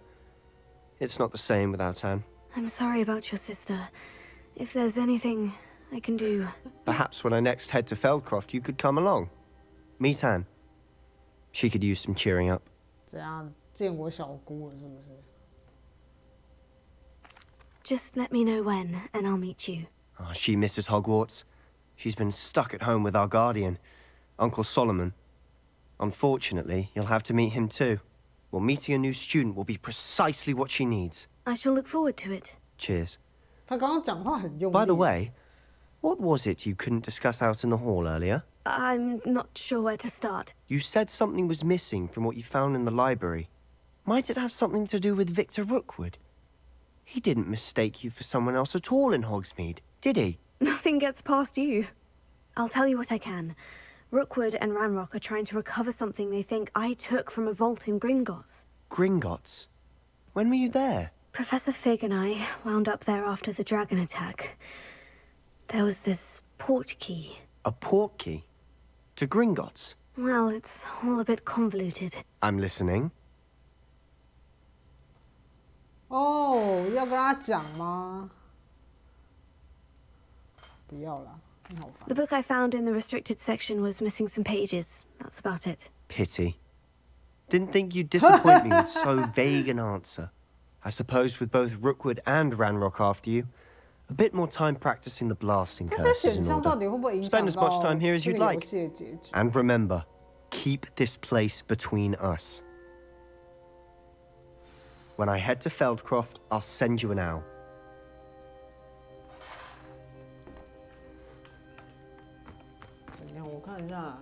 It's not the same without Anne. I'm sorry about your sister. If there's anything I can do... Perhaps when I next head to Feldcroft, you could come along. Meet Anne. She could use some cheering up. 怎样见我小姑了是不是？ Just let me know when, and I'll meet you. Oh, she misses Hogwarts. She's been stuck at home with our guardian, Uncle Solomon. Unfortunately, you'll have to meet him too. Well, meeting a new student will be precisely what she needs. I shall look forward to it. Cheers. 他刚刚讲话很用力。 By the way, what was it you couldn't discuss out in the hall earlier? I'm not sure where to start. You said something was missing from what you found in the library. Might it have something to do with Victor Rookwood? He didn't mistake you for someone else at all in Hogsmeade, did he? Nothing gets past you. I'll tell you what I can. Rookwood and Ranrock are trying to recover something they think I took from a vault in Gringotts. Gringotts? When were you there? Professor Fig and I wound up there after the dragon attack. There was this port key. A port key? To Gringotts? Well, it's all a bit convoluted. I'm listening. 哦，要跟他讲吗？不要啦，很好烦。 The book I found in the restricted section was missing some pages. That's about it. Pity. Didn't think you'd disappoint me with so vague an answer. I suppose with both Rookwood and Ranrock after you, a bit more time practicing the blasting 这些 curse 选 is in 项到 order. 底会不会影 Spend 响 as 到 much time here as 这 you'd 个游 like. 戏的结局？ And remember, keep this place between us. When I head to Feldcroft, I'll send you an owl. 等一下，我看一下，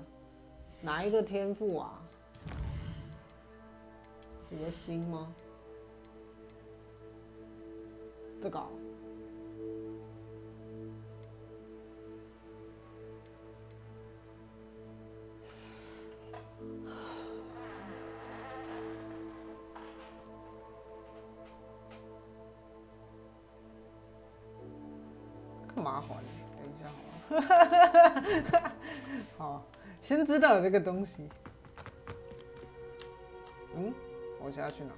哪一个天赋啊？核心吗？这个、哦。麻烦，等一下好了。好，先知道有这个东西。嗯，我现在去哪？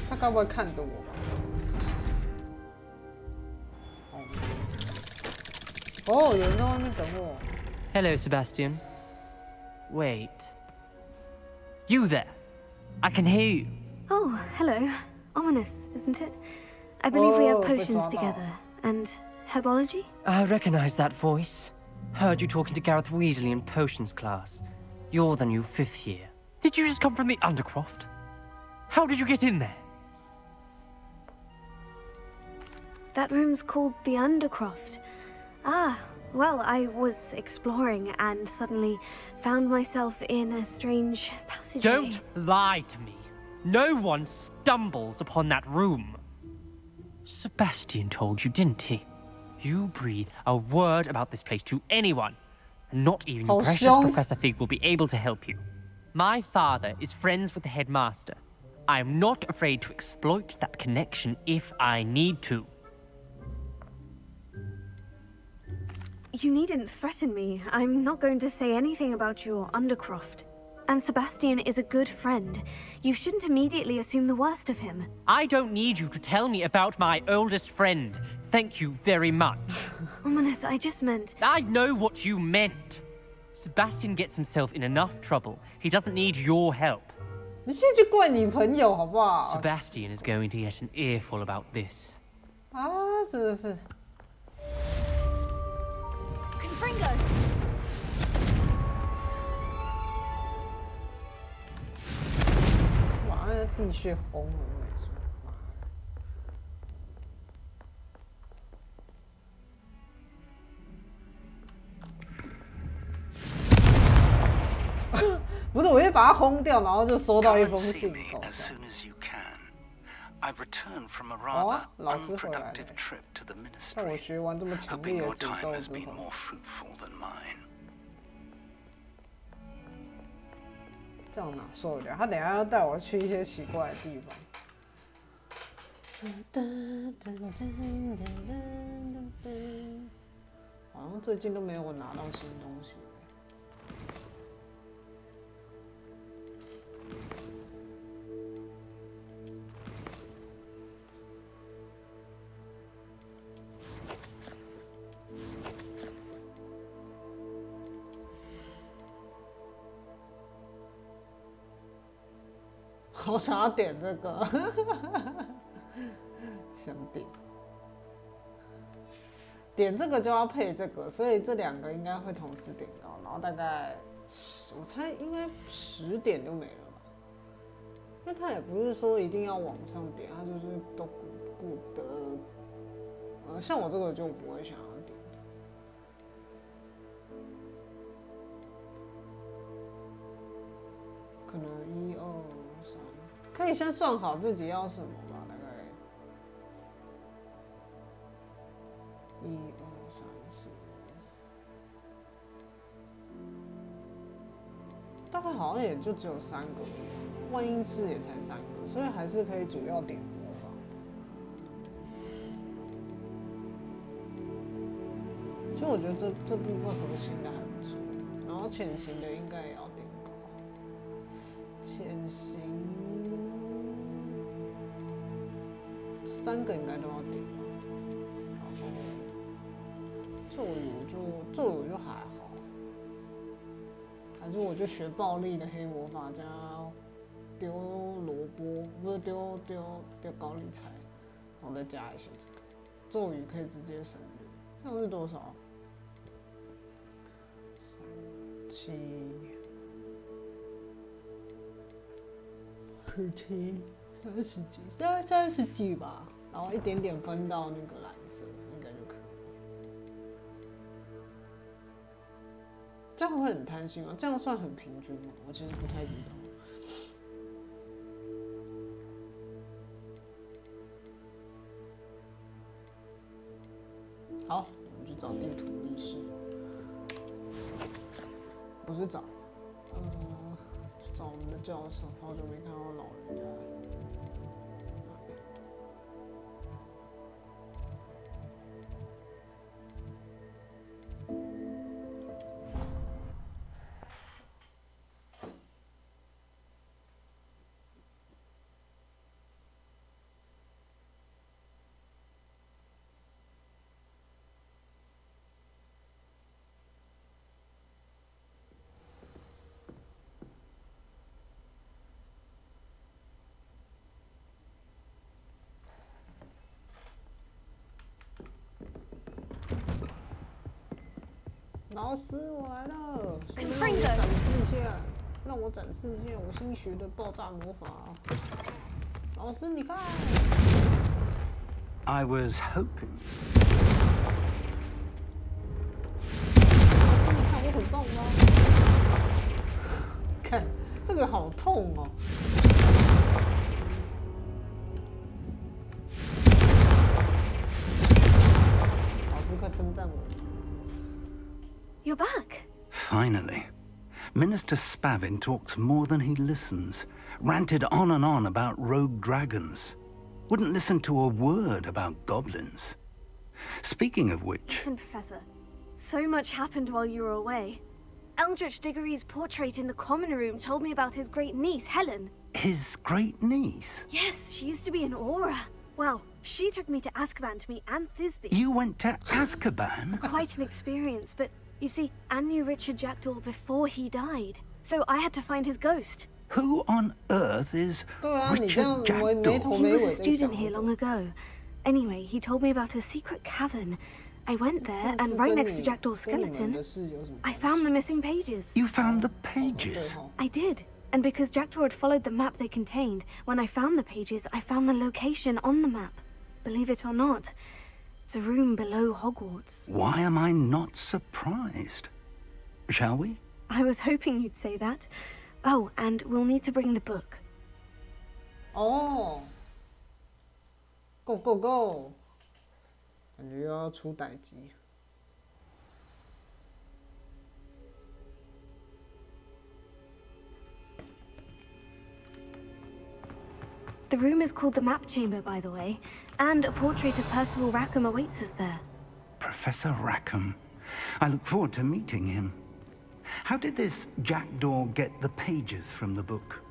他该不会看着我吧？哦，有人在外面等我。Hello, Sebastian. Wait. You there? I can hear you. Oh, hello. Ominous, isn't it? I believe we have potions together. And herbology? I recognize that voice. Heard you talking to Gareth Weasley in potions class. You're the new 5th year. Did you just come from the Undercroft? How did you get in there? That room's called the Undercroft. Ah, well, I was exploring and suddenly found myself in a strange passageway. Don't lie to me. No one stumbles upon that room. Sebastian told you, didn't he? You breathe a word about this place to anyone, and not even your precious Professor Fig will be able to help you. My father is friends with the headmaster. I am not afraid to exploit that connection if I need to. You needn't threaten me. I'm not going to say anything about your Undercroft. And Sebastian is a good friend. You shouldn't immediately assume the worst of him. I don't need you to tell me about my oldest friend. Thank you very much. Ominous, I just meant... I know what you meant. Sebastian gets himself in enough trouble. He doesn't need your help. 你先去怪你朋友好不好？ Sebastian is going to get an earful about this. 啊，是。Confringo! 哇，那地穴红了，我跟你说。不是，我会把它轰掉，然后就收到一封信。I've returned from a rather unproductive trip to the ministry, hoping your time has been more fruitful than mine. 这样哪受得了？他等一下要带我去一些奇怪的地方。好像最近都没有拿到新东西。好想要点这个，想点。点这个就要配这个，所以这两个应该会同时点到，然后大概我猜应该10点就没了吧，因为它也不是说一定要往上点，它就是都顾得，像我这个就不会想要点的。可能1、2、3，可以先算好自己要什么吧，大概1、2、3、4，大概好像也就只有3个，万应室也才3个，所以还是可以主要点播吧。其实我觉得这部分核心的还不错，然后潜行的应该也要点高，潜行3个应该都要点吧。咒语就还好，还是我就学暴力的黑魔法加丢萝卜，不是丢高丽菜，然后再加一些这个咒语可以直接省略。这样是多少？3、7、17、30几吧，然后一点点分到那个蓝色，应该就可以。这样会很贪心吗？这样算很平均吗？我其实不太知道。好，我们去找地图密室，不是找，找我们的教授。好久没看到老人家了。老师，我来了！让我展示一下我新学的爆炸魔法。老师，你看。I was hoping. 老师，你看我很棒吗？看这个好痛哦！老师，快称赞我。You're back. Finally. Minister Spavin talks more than he listens. Ranted on and on about rogue dragons. Wouldn't listen to a word about goblins. Speaking of which... Listen, Professor. So much happened while you were away. Eldritch Diggory's portrait in the common room told me about his great niece, Helen. His great niece? Yes, she used to be an Aura. Well, she took me to Azkaban to meet Anne Thisbe. You went to Azkaban? Quite an experience, but you see, Anne knew Richard Jackdaw before he died. So I had to find his ghost. Who on earth is Richard Jackdaw? He was a student here long ago. Anyway, he told me about a secret cavern. I went there, and right next to Jackdaw's skeleton, I found the missing pages. You found the pages? I did. And because Jackdaw had followed the map they contained, when I found the pages, I found the location on the map. Believe it or not, it's a room below Hogwarts. Why am I not surprised? Shall we? I was hoping you'd say that. Oh, and we'll need to bring the book. Oh. Go, go, go. 感觉又要出代机。The room is called the Map Chamber, by the way, and a portrait of Percival Rackham awaits us there. Professor Rackham. I look forward to meeting him. How did this Jackdaw get the pages from the book?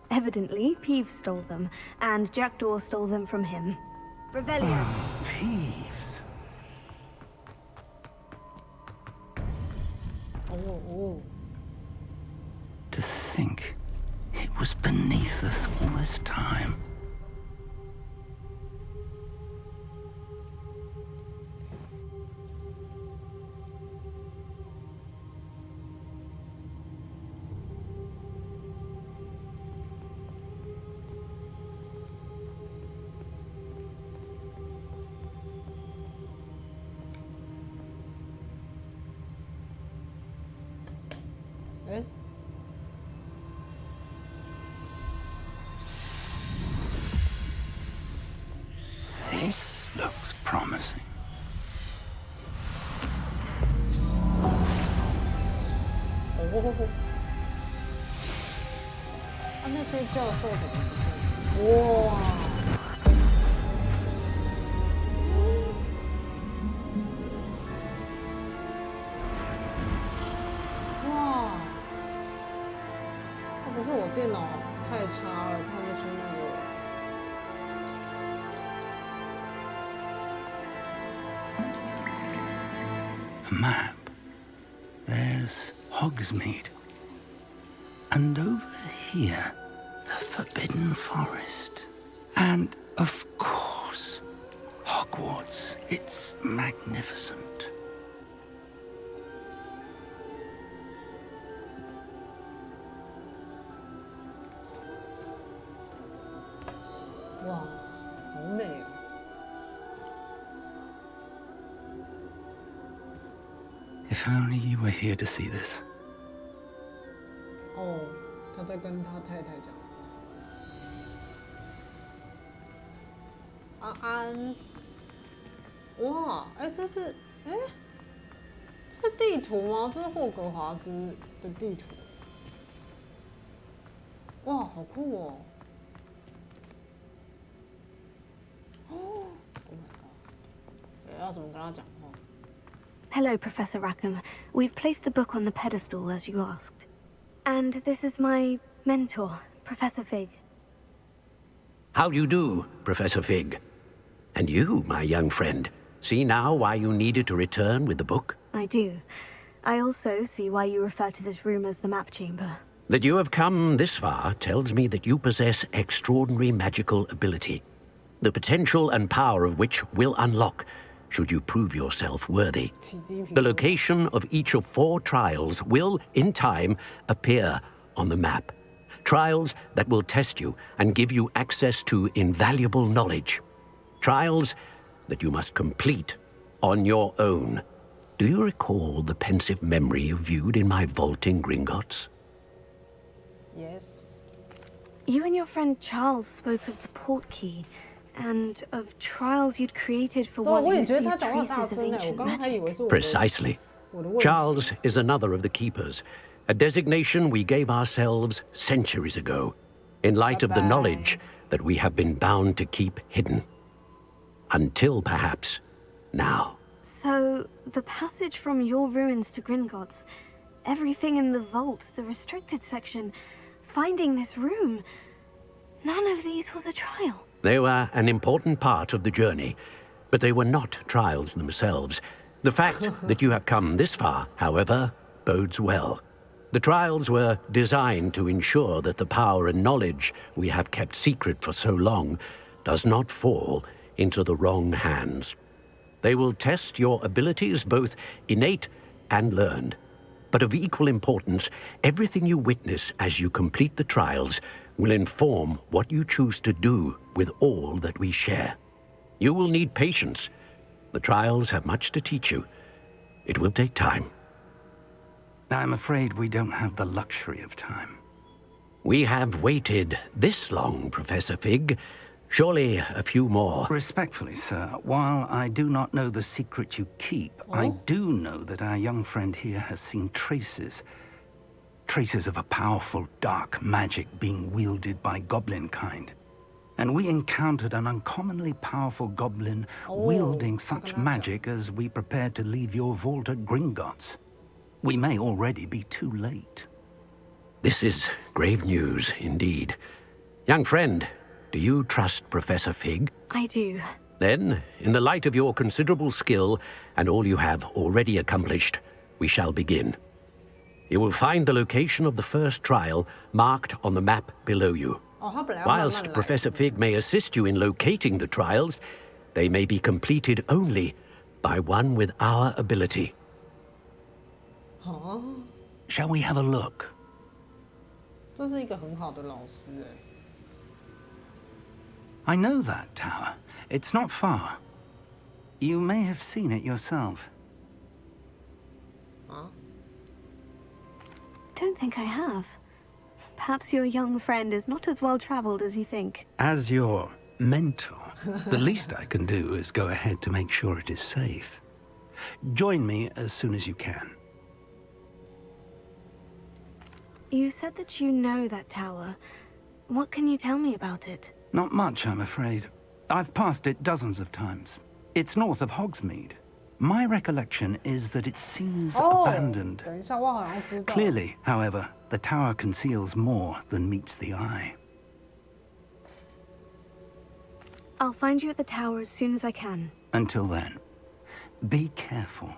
Evidently, Peeves stole them, and Jackdaw stole them from him. Revelio. Peeves. Oh. To think it was beneath us all this time. 那些教授怎么不见？哇！哇！可是我电脑太差了，看不出那个。 A map. There's Hogsmeade. And over here, the Forbidden Forest. And, of course, Hogwarts. It's magnificent. Wow, 好美哦！ If only you were here to see this. 哦，他在跟他太太讲。安安，哇，哎，这是地图吗？这是霍格华兹的地图。哇，好酷哦！Oh my god！ 要怎么跟他讲话？ Hello, Professor Rackham. We've placed the book on the pedestal as you asked. And this is my mentor, Professor Fig. How do you do, Professor Fig? And you, my young friend, see now why you needed to return with the book? I do. I also see why you refer to this room as the map chamber. That you have come this far tells me that you possess extraordinary magical ability, the potential and power of which will unlock should you prove yourself worthy. The location of each of 4 trials will, in time, appear on the map. Trials that will test you and give you access to invaluable knowledge. Trials that you must complete on your own. Do you recall the pensive memory you viewed in my vault in Gringotts? Yes. You and your friend Charles spoke of the port key.And of trials you'd created for one who sees traces of ancient magic. Precisely. Charles is another of the Keepers, a designation we gave ourselves centuries ago, in light of the knowledge that we have been bound to keep hidden. Until, perhaps, now. So, the passage from your ruins to Gringotts, everything in the vault, the restricted section, finding this room, none of these was a trial. They were an important part of the journey, but they were not trials themselves. The fact that you have come this far, however, bodes well. The trials were designed to ensure that the power and knowledge we have kept secret for so long does not fall into the wrong hands. They will test your abilities, both innate and learned. But of equal importance, everything you witness as you complete the trials will inform what you choose to do with all that we share. You will need patience. The trials have much to teach you. It will take time. I'm afraid we don't have the luxury of time. We have waited this long, Professor Fig. Surely a few more. Respectfully, sir, while I do not know the secret you keep, I do know that our young friend here has seen traces of a powerful dark magic being wielded by goblin kind. And we encountered an uncommonly powerful goblin wielding such magic as we prepared to leave your vault at Gringotts. We may already be too late. This is grave news indeed. Young friend, do you trust Professor Fig? I do. Then, in the light of your considerable skill and all you have already accomplished, we shall begin. You will find the location of the first trial marked on the map below you. Whilst Professor Fig may assist you in locating the trials, they may be completed only by one with our ability. Shall we have a look? 这是一个很好的老师哎。 I know that tower. It's not far. You may have seen it yourself. Don't think I have. Perhaps your young friend is not as well traveled as you think. As your mentor, the least I can do is go ahead to make sure it is safe. Join me as soon as you can. You said that you know that tower. What can you tell me about it? Not much, I'm afraid. I've passed it dozens of times. It's north of Hogsmeade. My recollection is that it seems abandoned. 等一下，我好像知道。 Clearly, however, the tower conceals more than meets the eye. I'll find you at the tower as soon as I can. Until then, be careful.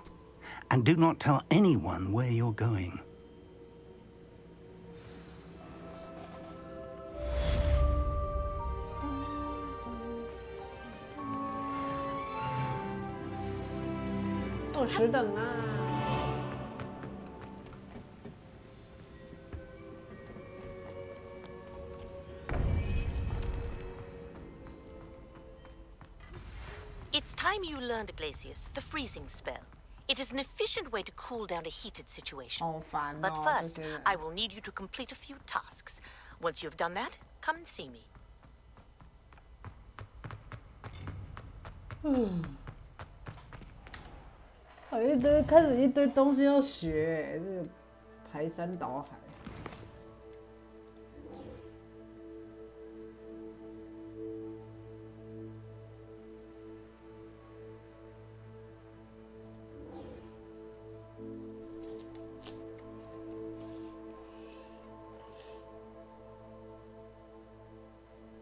And do not tell anyone where you're going. 10等啊！ It's time you learned, Glacius, the freezing spell. It is an efficient way to cool down a heated situation. But first, I will need you to complete a few tasks. Once you have done that, come and see me. 开始一堆东西要学，这个排山倒海。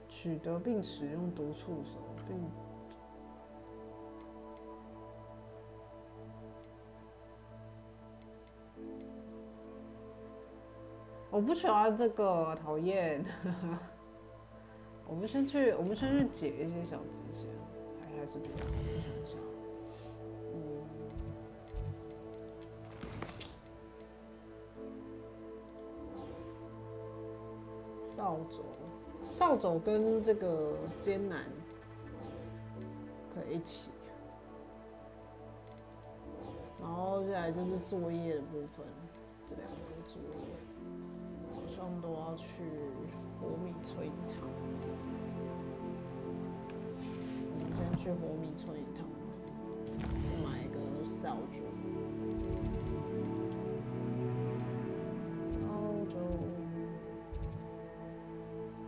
取得并使用毒触手，并。 我不喜欢这个，讨厌。我们先去解一些小支线，还是不要。我想一下，扫帚跟这个艰难可以一起，然后接下来就是作业的部分，这2个作业。 好像都要去活米村一趟。我们先去活米村一趟，买一个扫帚。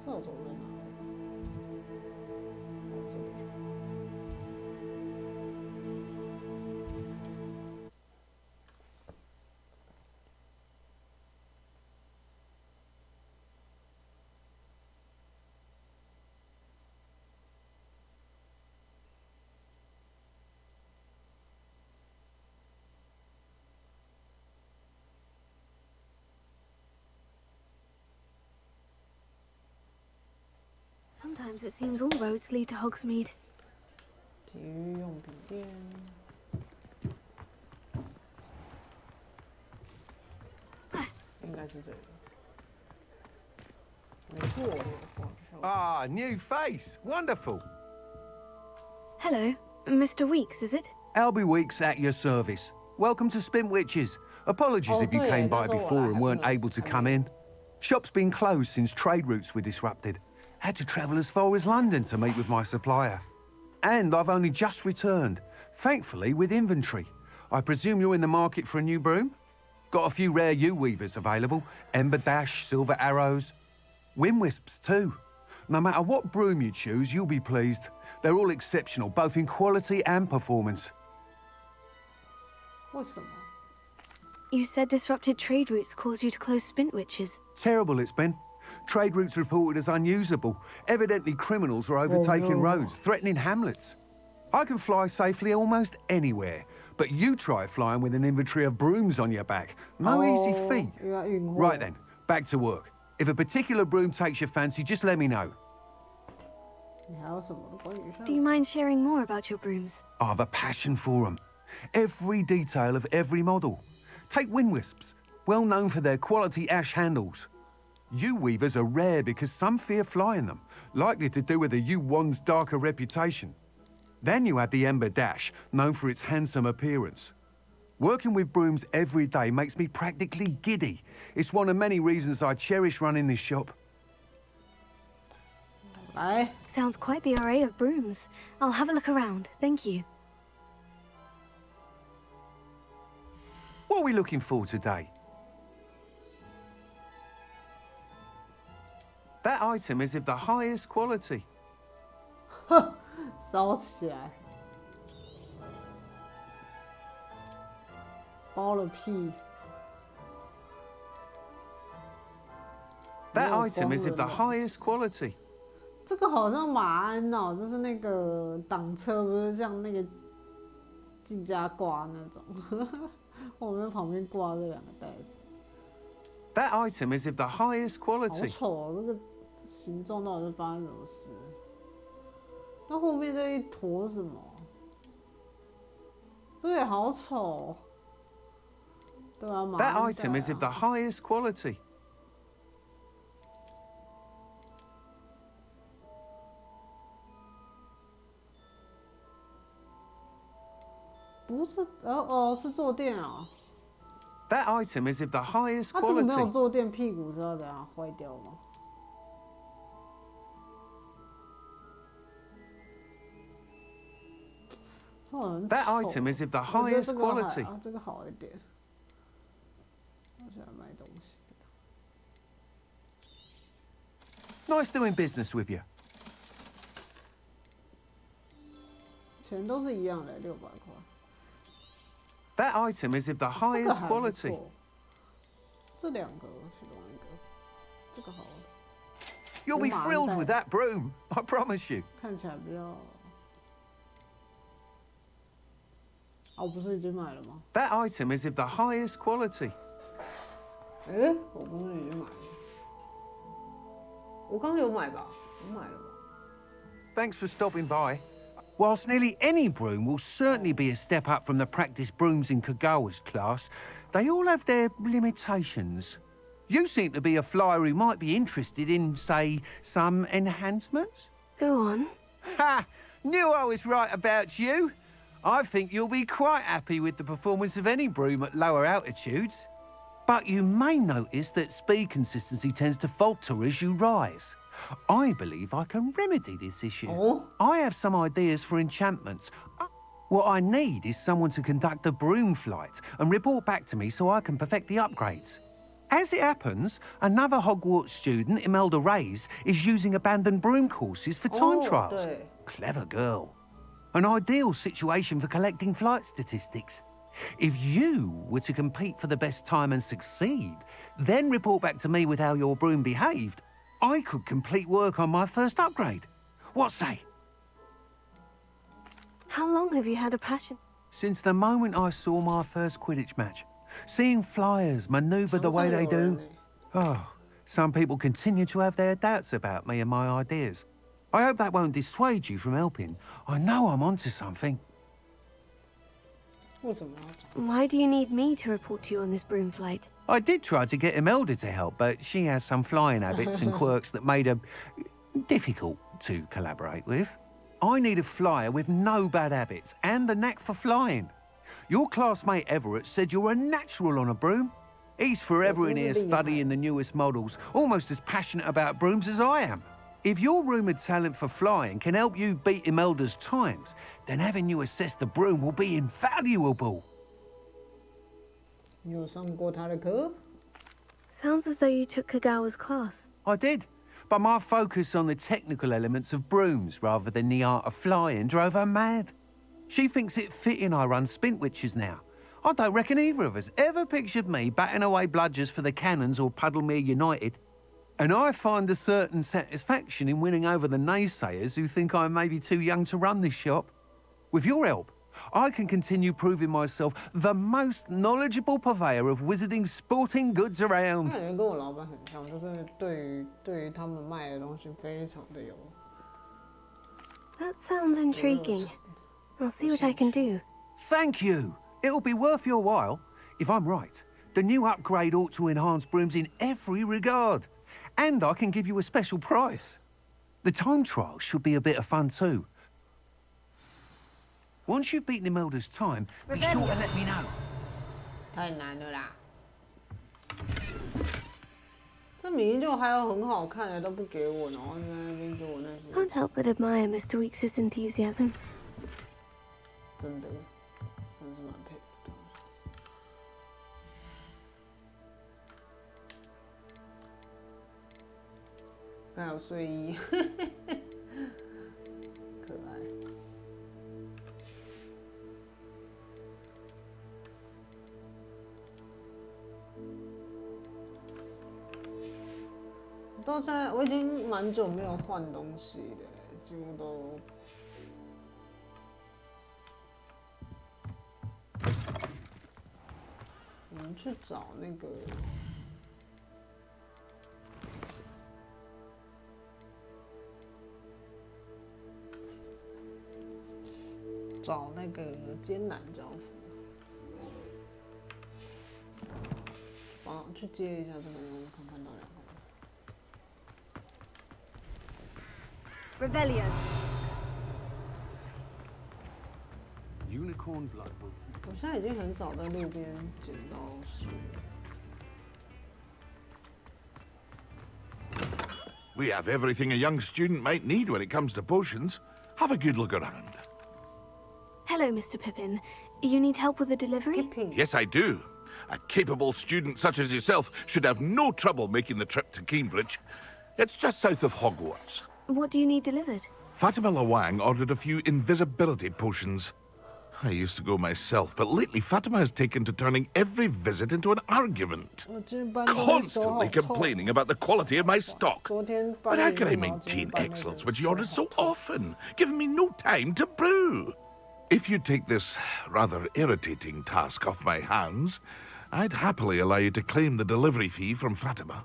扫帚在哪里？这里。 Sometimes it seems all roads lead to Hogsmeade. 体育用品店。应该是这里。没错。Ah, new face. Wonderful. Hello, Mr. Weeks, is it? Albie Weeks at your service. Welcome to Spintwitches. Apologies if you came by before and weren't able to come in. Shop's been closed since trade routes were disrupted. Had to travel as far as London to meet with my supplier. And I've only just returned, thankfully with inventory. I presume you're in the market for a new broom? Got a few rare U-weavers available. Ember Dash, Silver Arrows. Wind Wisps too. No matter what broom you choose, you'll be pleased. They're all exceptional, both in quality and performance. 为什么？ You said disrupted trade routes caused you to close Spintwitches. Terrible it's been. Trade routes reported as unusable. Evidently criminals are overtaking roads, threatening hamlets. I can fly safely almost anywhere, but you try flying with an inventory of brooms on your back. No easy feat. Right then, back to work. If a particular broom takes your fancy, just let me know. Do you mind sharing more about your brooms? I have a passion for them. Every detail of every model. Take Wind Wisps, well known for their quality ash handles. U-weavers are rare because some fear flying them, likely to do with the U-wand's darker reputation. Then you have the Ember Dash, known for its handsome appearance. Working with brooms every day makes me practically giddy. It's one of many reasons I cherish running this shop. Sounds quite the array of brooms. I'll have a look around, thank you. What are we looking for today? That item is of the highest quality. 烧起来，包了屁。That item is of the highest quality. 这个好像马鞍哦，就是那个挡车，不是像那个技嘉挂那种，我们旁边挂这两个袋子。That item is of the highest 好 quality. 丑哦，这个形状到底是发生什么事？那后面这一坨是什么？对，好丑。对啊，马 That 鞍 item 袋 is of 啊 the highest quality. 不是，是坐垫啊。That item is of the highest 它这个没有 quality. 坐垫，屁股是要等下坏掉吗？That item is of the highest quality. 这个好一点。我喜欢买东西。Nice doing business with you. 钱都是一样的，600块。That item is of the 这个 highest 还不 quality. 错。这两个其中一个，这个好。 You'll be thrilled with that broom, I promise you. 看起来比较。我不是已经买了吗？ That item is of the highest quality. 我不是已经买了？我刚刚有买吧？我买了吧？ Thanks for stopping by. Whilst nearly any broom will certainly be a step up from the practice brooms in Kagawa's class, they all have their limitations. You seem to be a flyer who might be interested in, say, some enhancements? Go on. Ha! Knew I was right about you. I think you'll be quite happy with the performance of any broom at lower altitudes. But you may notice that speed consistency tends to falter as you rise. I believe I can remedy this issue. Oh. I have some ideas for enchantments. What I need is someone to conduct a broom flight and report back to me so I can perfect the upgrades. As it happens, another Hogwarts student, Imelda Reyes, is using abandoned broom courses for time trials. 对。 Clever girl. An ideal situation for collecting flight statistics. If you were to compete for the best time and succeed, then report back to me with how your broom behaved, I could complete work on my first upgrade. What say? How long have you had a passion? Since the moment I saw my first Quidditch match. Seeing flyers maneuver the way they do. Oh, some people continue to have their doubts about me and my ideas. I hope that won't dissuade you from helping. I know I'm onto something. 为什么要讲？ Why do you need me to report to you on this broom flight? I did try to get Imelda to help, but she has some flying habits and quirks that made her difficult to collaborate with. I need a flyer with no bad habits and the knack for flying. Your classmate Everett said you're a natural on a broom. He's forever in here studying the newest models, almost as passionate about brooms as I am. If your rumoured talent for flying can help you beat Imelda's times, then having you assess the broom will be invaluable. 你有上过他的课？ Sounds as though you took Kagawa's class. I did, but my focus on the technical elements of brooms rather than the art of flying drove her mad. She thinks it fitting I run Spintwitches now. I don't reckon either of us ever pictured me batting away bludgers for the Cannons or Puddlemere United. And I find a certain satisfaction in winning over the naysayers who think I may be too young to run this shop. With your help, I can continue proving myself the most knowledgeable purveyor of wizarding sporting goods around. 感觉跟我老板很像，就是对于他们卖的东西非常的有。 That sounds intriguing. I'll see what I can do. Thank you. It'll be worth your while. If I'm right, the new upgrade ought to enhance brooms in every regard. And I can give you a special price. The time trial should be a bit of fun too. Once you've beaten Imelda's time, be sure to let me know. 太难了啦！这明明就还有很好看的都不给我，然后在那边给我那些。 Can't help but admire Mr. Weeks' enthusiasm. 真的，真是蛮佩服的。还有睡衣，可爱。到现在我已经蛮久没有换东西了，几乎都。我们去找那个。找那个艰难交付，去接一下这个人，看看到两个。Revelio. Unicorn blood. 我现在已经很少在路边捡到书。We have everything a young student might need when it comes to potions. Have a good look around. Hello, Mr. Pippin. You need help with the delivery? Yes, I do. A capable student such as yourself should have no trouble making the trip to Cambridge. It's just south of Hogwarts. What do you need delivered? Fatima Lawang ordered a few invisibility potions. I used to go myself, but lately Fatima has taken to turning every visit into an argument. Constantly complaining about the quality of my stock. But how can I maintain excellence when she orders so often, giving me no time to brew? If you take this rather irritating task off my hands, I'd happily allow you to claim the delivery fee from Fatima.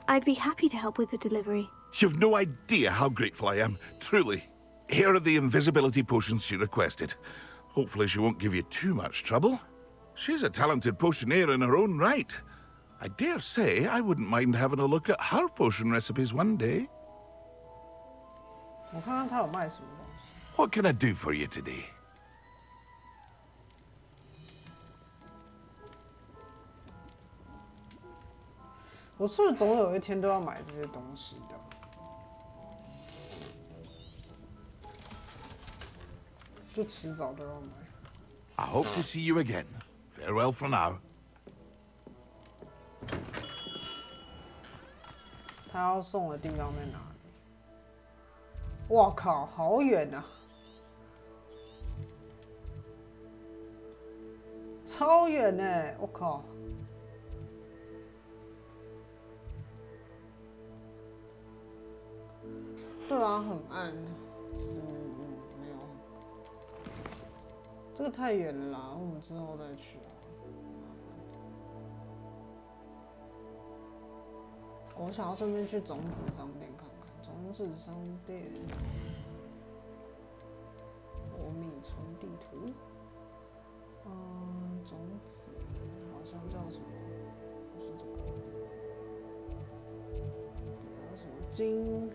I'd be happy to help with the delivery. You've no idea how grateful I am, truly. Here are the invisibility potions she requested. Hopefully she won't give you too much trouble. She's a talented potioneer in her own right. I dare say I wouldn't mind having a look at her potion recipes one day. 我看看他有卖什么东西。 What can I do for you today? 我是不是总有一天都要买这些东西的？就迟早都要买。I hope to see you again. Farewell for now. 他要送的地方在哪里？哇靠，好远啊！超远哎！我靠！对啊，很暗。没有。这个太远了啦，我们之后再去啊。我想要顺便去种子商店看看。种子商店，活米村地图。种子好像叫什么？不是这个。还有什么金？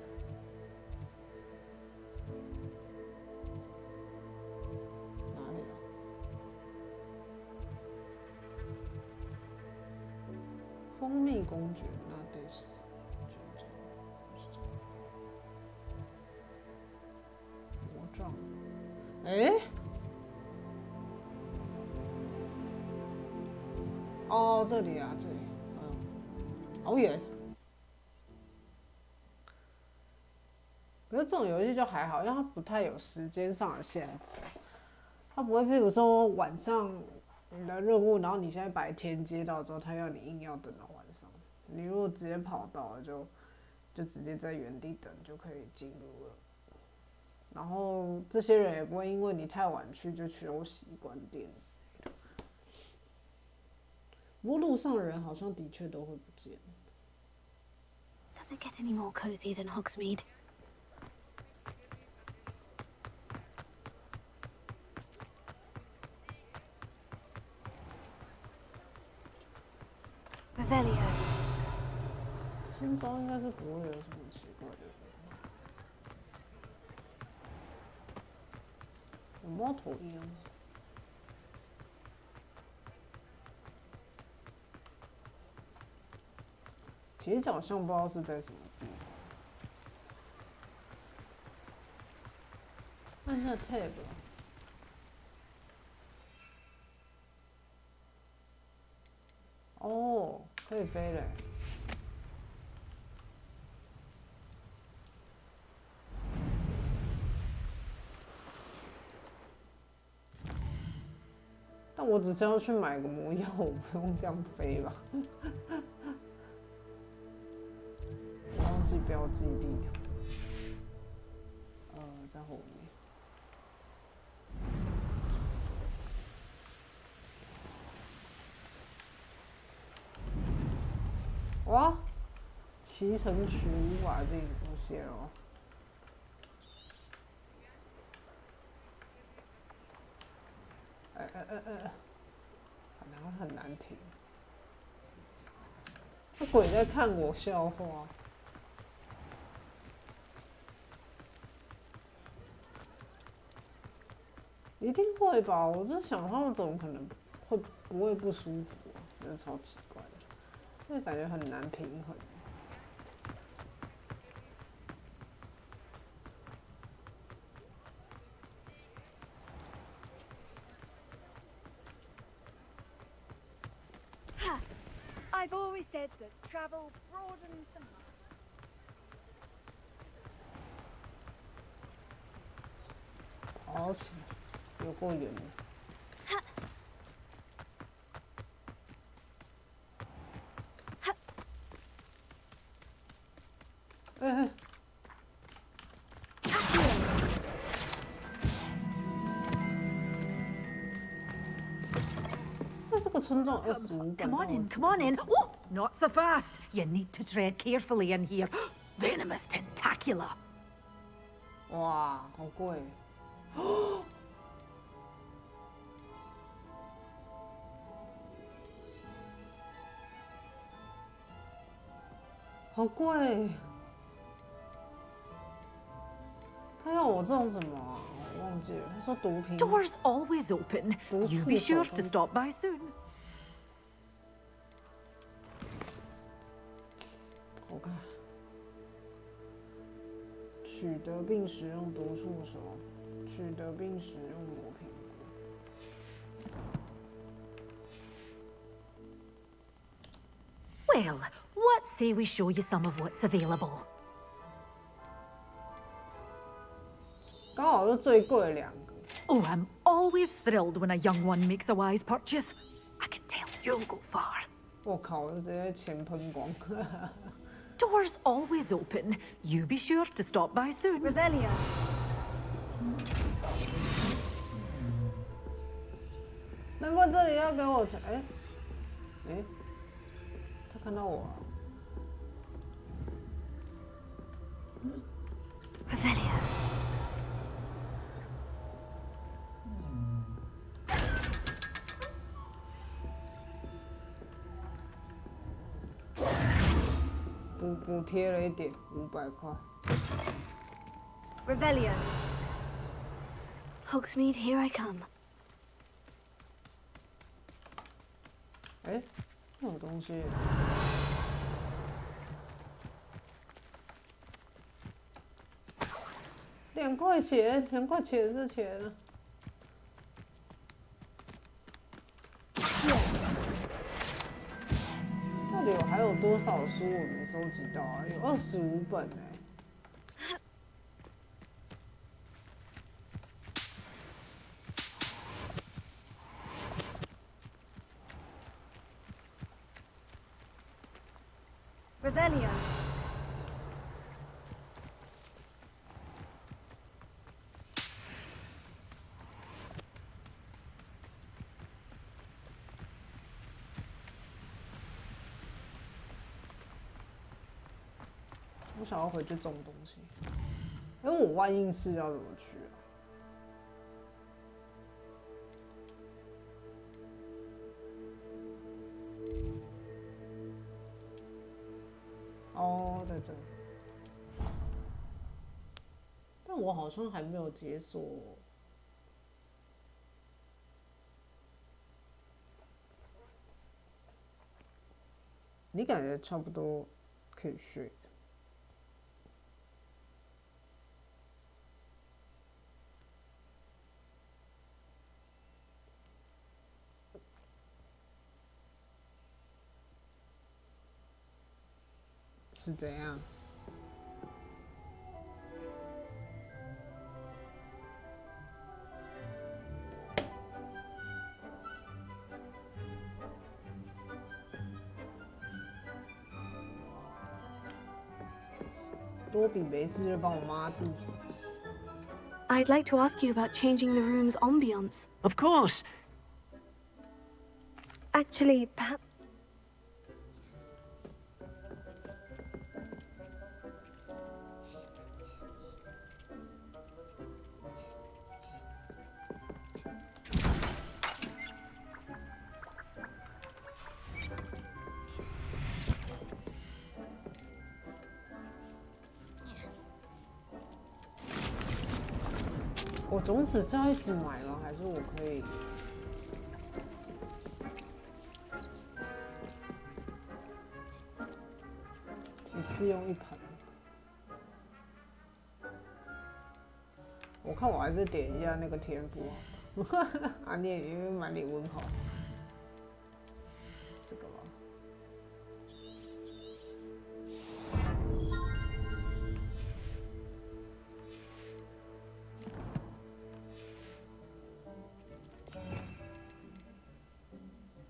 蜂蜜公爵，那对是魔杖。哎，哦，这里啊，这里，好远。可是这种游戏就还好，因为它不太有时间上的限制，它不会，譬如说晚上。 你的任务，然后你现在白天接到之后，他要你硬要等到晚上。你如果直接跑到了，就直接在原地等就可以进入了。然后这些人也不会因为你太晚去就休息关店之类的。不过路上的人好像的确都会不见。Does it get any more cozy than Hogsmeade? Revelio. 今朝应该是不会有什么奇怪的人。有猫头鹰。斜角巷不知道是在什么地方。按下 Tab。 哦，可以飞嘞！但我只是要去买个魔药，我不用这样飞吧？我忘记标记地图。在后面。哇，骑乘曲无法进不写了。可能很难听。那鬼在看我笑话。一定会吧？我在想他们怎么可能不会不舒服啊？真的超奇怪的，因为感觉很难平衡。I've always said that travel broadens the mind. 跑起来。有够远的。在这个村庄25本。Come on in, come on in. Oh, not so fast. You need to tread carefully in here. Venomous tentacula. 哇，好贵。好贵！他要我种什么啊？我忘记了。他说毒品。Doors always open. You be sure to stop by soon. 好看。取得并使用毒触手，取得并使用魔苹果。Well, what say we show you some of what's available? 刚好是最贵的两个。Oh, I'm always thrilled when a young one makes a wise purchase. I can tell you'll go far. 我靠，我直接钱喷光。Doors always open. You be sure to stop by soon. Revelia. 难怪这里要给我钱。他看到我。Revelia. 补贴了一点，500块。Revelia. Hogsmeade, here I come. 有东西。2块钱，2块钱是钱啊。到底还有多少书我没收集到啊？有25本Revelia. 我想要回去种东西。我万应室要怎么去啊？哦，在这。但我好像还没有解锁。你感觉差不多可以睡的。是怎样？多比没事就帮我抹地。I'd like to ask you about changing the room's ambience. Of course. Actually, perhaps.我种子是要一直买吗？还是我可以？一次用1盆？我看我还是点一下那个天赋啊，你也因为满脸问号。这个吧。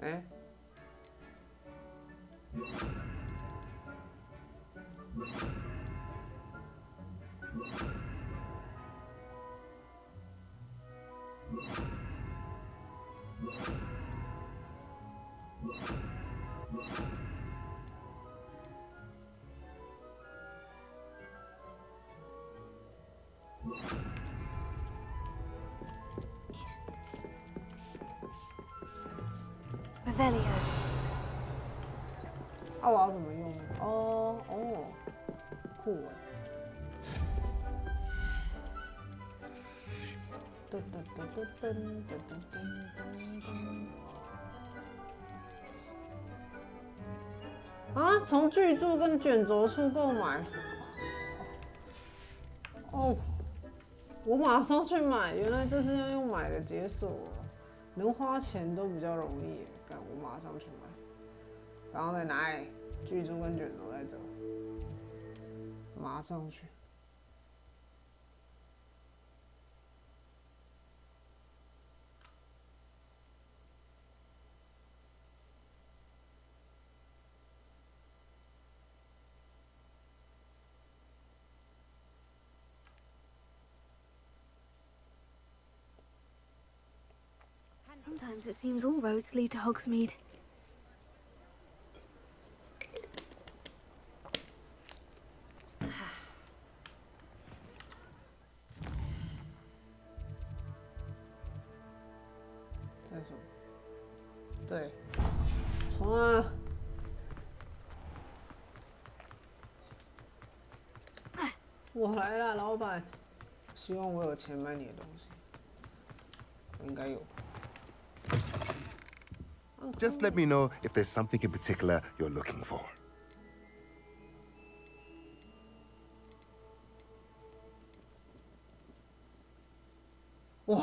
哎。Revelio. 啊，我要怎么用呢？哦，酷哎！噔噔噔噔噔噔噔噔噔。啊，从巨柱跟卷轴处购买。哦，我马上去买，原来这是要用买的解锁了，能花钱都比较容易。干，我马上去买。刚刚在哪里？巨柱跟卷轴在这，马上去。Sometimes it seems all roads lead to Hogsmeade.对，从啊，我来了，老板。希望我有钱买你的东西，我应该有。Just let me know if there's something in particular you're looking for. 哇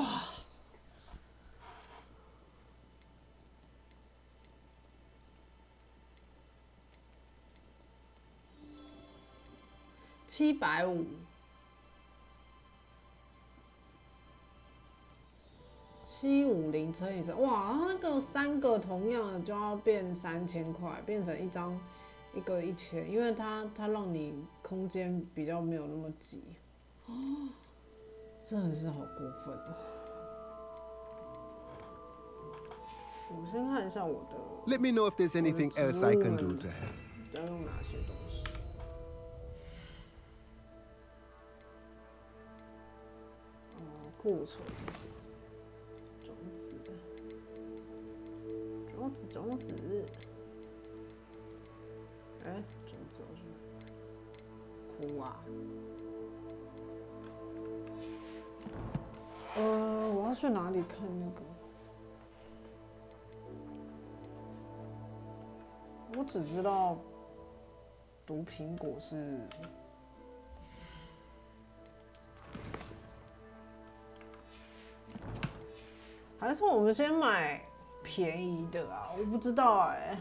！750，750乘以3，哇，那个3个同样的就要变3000块，变成一张一个1000，因为它让你空间比较没有那么挤。哦，真的是好过分哦！我先看一下我的。Let me know if there's anything else I can do to help. 要用哪些东西？库存。种子，哎，种子我去哪？哭啊！我要去哪里看那个？我只知道毒苹果是。还是我们先买便宜的啊？我不知道哎。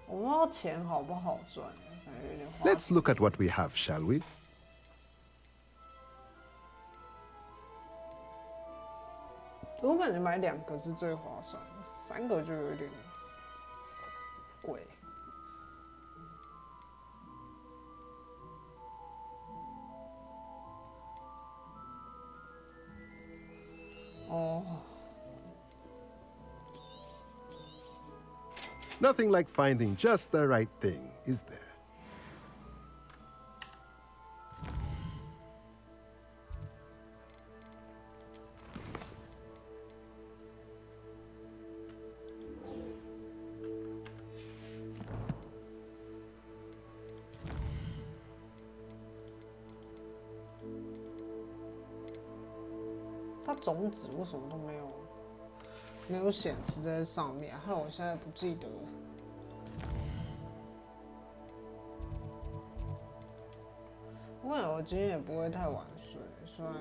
我不知道钱好不好赚，感觉有点花。 Let's look at what we have, shall we? 我感觉买2个是最划算的，3个就有点贵。Nothing like finding just the right thing, is there?它种子为什么都没有显示在上面？害我现在不记得。我感觉我今天也不会太晚睡，虽然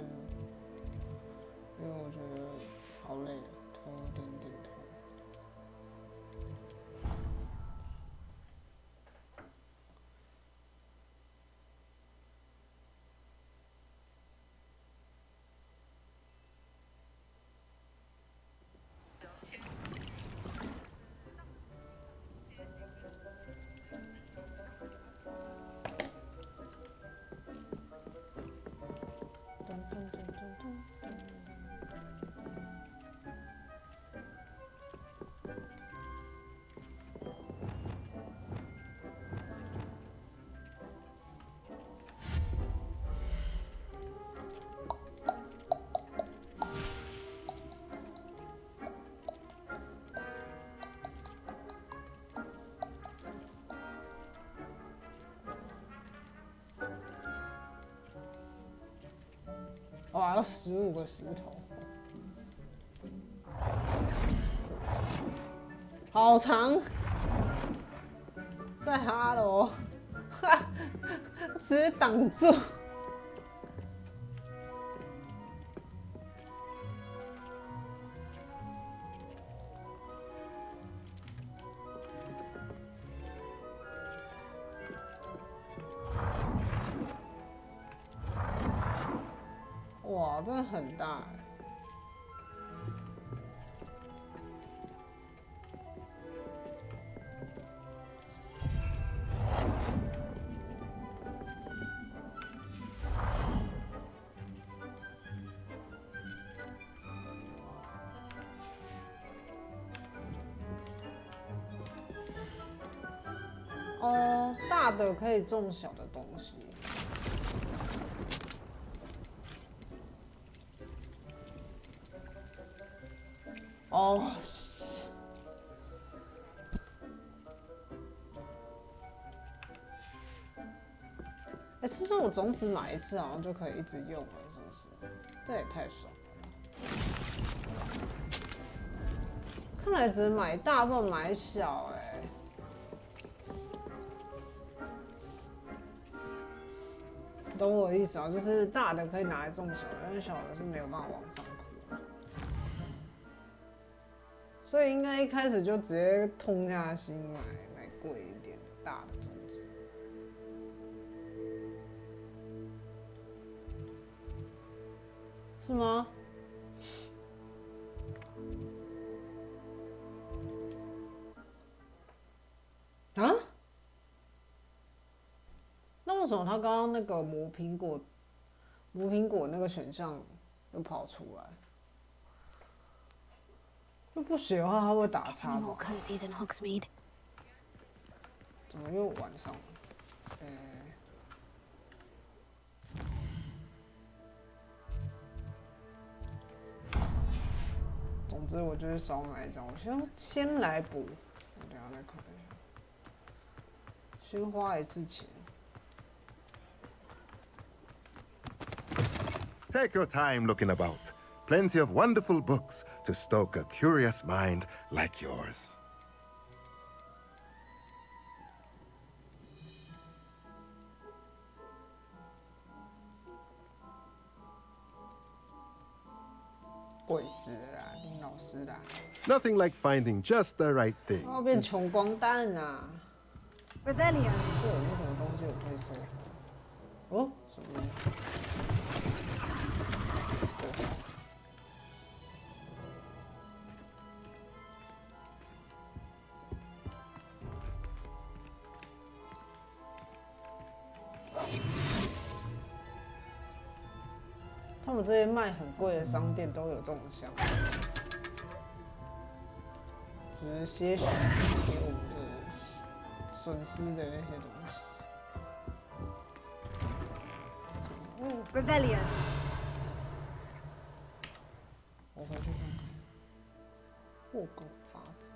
因为我觉得好累，头有点痛。哇，要15个石头，好长！在哈喽，直接挡住。哇，真的很大哎！哦，大的可以种小的东西。哦，哎，是说我种子买一次好像就可以一直用了，是不是？这也太爽了！看来只买大不能买小，哎。懂我的意思啊，就是大的可以拿来种小的，但是小的是没有办法往上扩。所以应该一开始就直接痛下心买贵一点的大的种子。是吗？啊？那为什么他刚刚那个磨苹果那个选项又跑出来？就不写的话，他会打叉吧？怎么又晚上了？总之，我就是少买一张，我先来补，我等下再看一下，先花一次钱。Take your time looking about. Plenty of wonderful books to stoke a curious mind like yours. Nothing like finding just the right thing. 我要变穷光蛋啊 Revelio. 这有没有什么东西我可以收？哦，什么？他们这些卖很贵的商店都有这种箱，只是些许一些我们的损失的那些东西。Revelio。我回去看看。霍格华兹。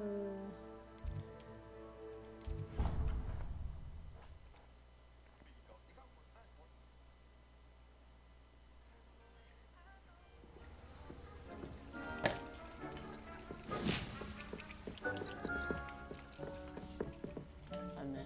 还没有。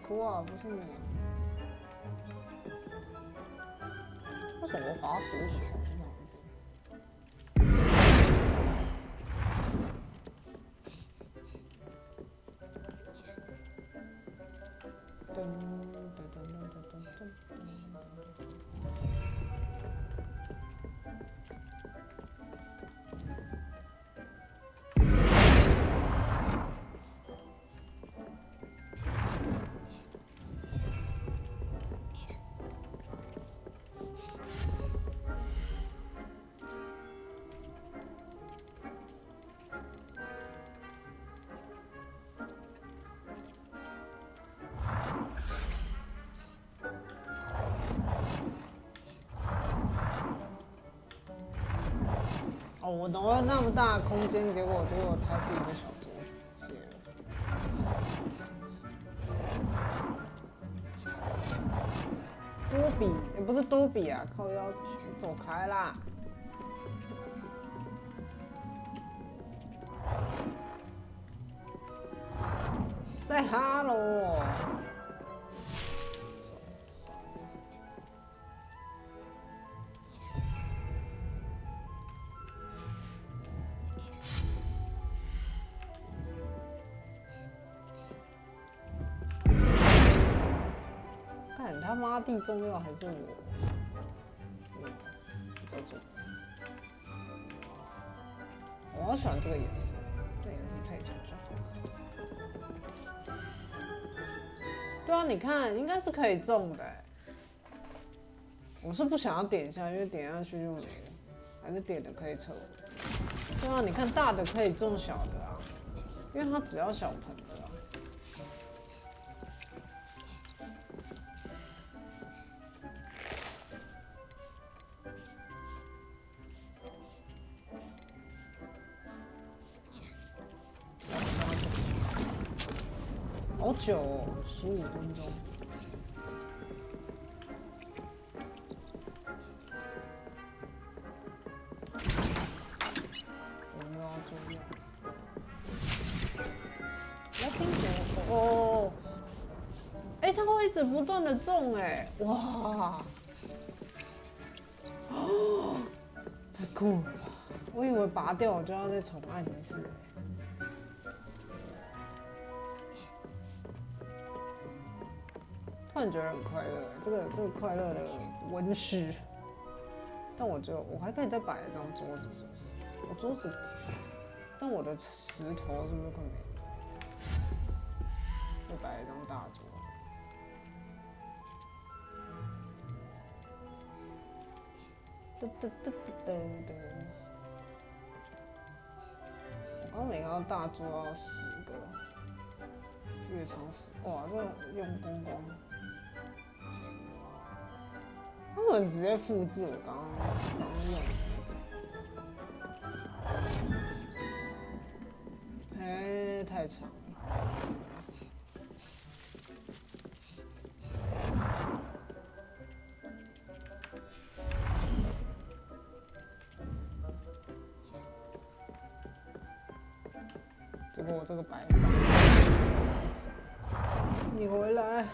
哭啊，不是你。为什么我滑鼠一直跑这样？噔噔噔噔噔噔。哦，我挪了那么大的空间，结果它是一个小桌子，谢了。多比也不是多比啊，靠腰走开啦！Say hello。看他妈地重要还是我？比较重要。我好喜欢这个颜色，这颜色配起来比较好看。对啊，你看，应该是可以种的。我是不想要点一下，因为点下去就没了。还是点的可以撤。对啊，你看大的可以种小的啊，因为它只要小盆的啊。好久哦，15分钟。我们要做样。来听我哦，哎，它会一直不断的中哎，哇！哦，太酷了吧！我以为拔掉我就要再重按一次哎。突然觉得很快乐，这个快乐的温室。但我还可以再摆一张桌子，是不是？我桌子，但我的石头是不是快没了？再摆一张大桌。噔噔噔噔噔。我刚没看到大桌要10个，越长10，哇，这用光光。他们直接复制我刚刚用的那种，哎，太长了。结果我这个白你回来。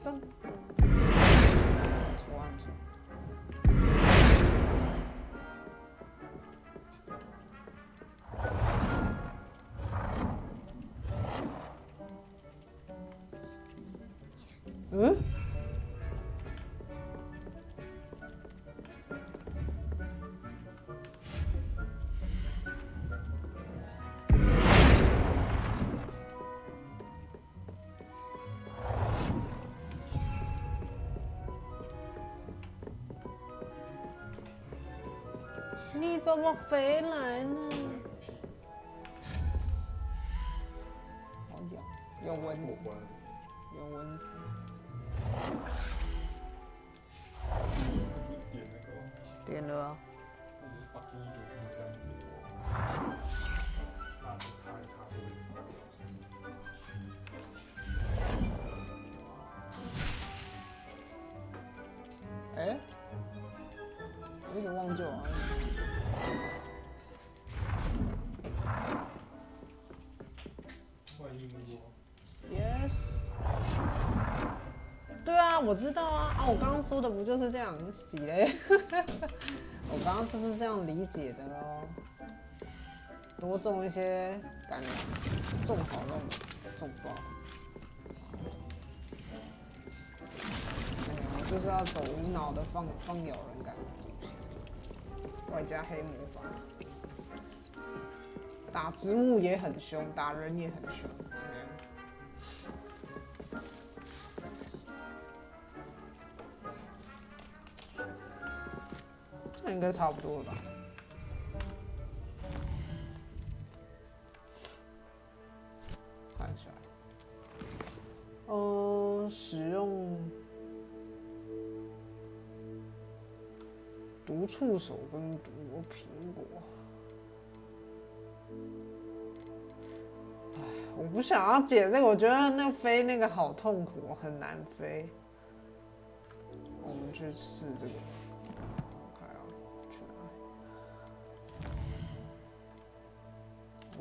噔。嗯？你怎么回来呢？好痒，有蚊子，有蚊子。点了。哎，我有点忘记了。Yes。对啊，我知道啊，我刚刚说的不就是这样洗嘞？我刚刚就是这样理解的咯。多种一些感觉，种好弄，种不好。我就是要走无脑的放咬人感，外加黑魔法，打植物也很凶，打人也很凶，怎么样？这应该差不多了吧？看一下，使用毒触手跟毒苹果。唉，我不想要解这个，我觉得那飞那个好痛苦，很难飞。我们去试这个。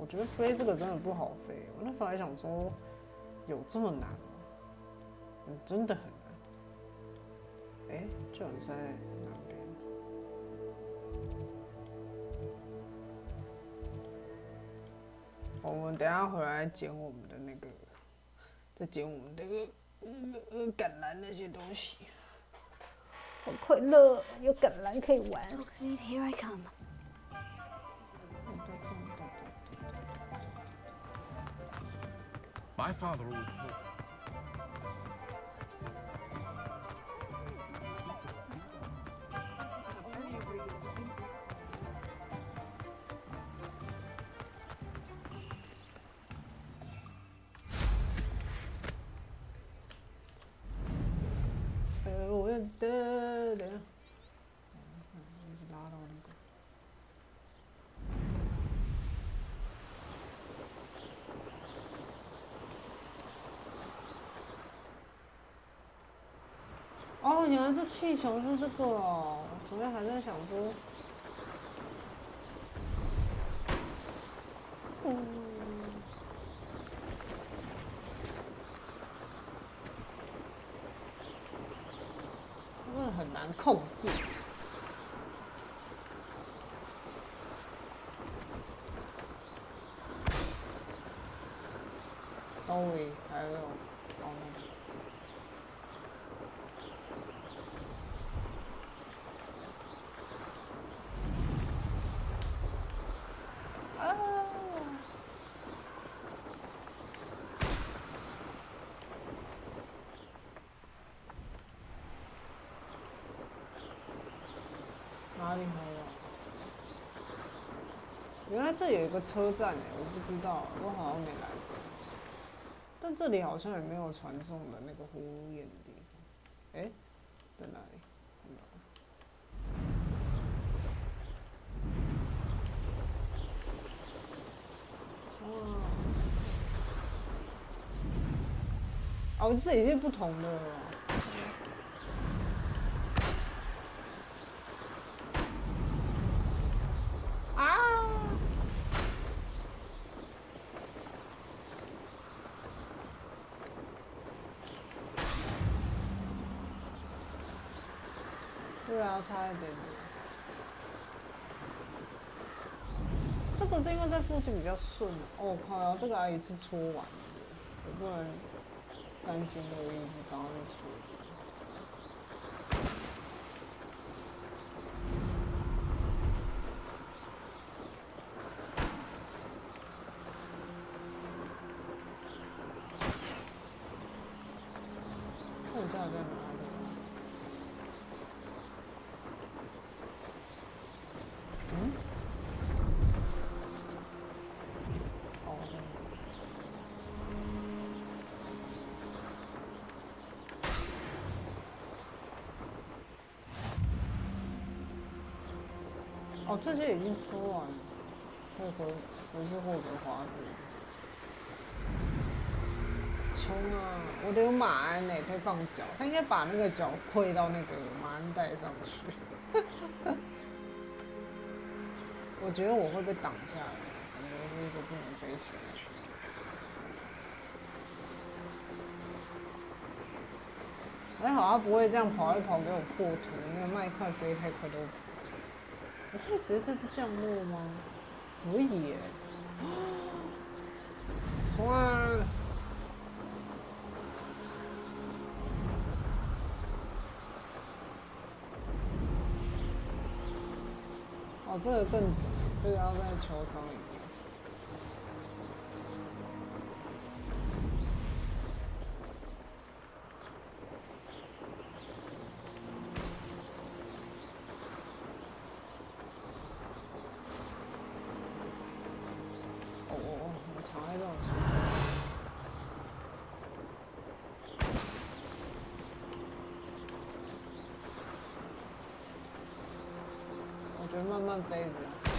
我觉得飞这个真的不好飞，我那时候还想说，有这么难吗？真的很难。哎，就很在哪边？我们等一下回来捡我们的那个，再捡我们这个橄榄那些东西。好快乐，有橄榄可以玩。Here I come. My father always told我要的，拉到那个。哦，原来这气球是这个哦！我昨天还在想说，真的很难控制。对，还有哦那个。哪里还有？原来这有一个车站哎，我不知道，我好像没来过。但这里好像也没有传送的那个呼烟的地方。哎，在哪里？看到了。哇！哦，这已经不同的了。啊！对啊，差一点点。这个是因为在附近比较顺哦，靠呀，这个还一次戳完了，我不能三心二意去刚刚去戳。剩下在哪里？嗯？哦，这里。哦，这些已经抽完了，可以回去霍格华兹。冲啊！我得有马鞍呢，可以放脚。他应该把那个脚跪到那个马鞍带上去。我觉得我会被挡下来，感觉是一个不能飞行的区域。还好他不会这样跑一跑给我破图，那个麦块飞太快都会破图。我可以直接在这降落吗？可以耶！冲啊！哦，这个更急，这个要在球场里面。哦，怎么藏在这种情况？我觉得慢慢飞比较好。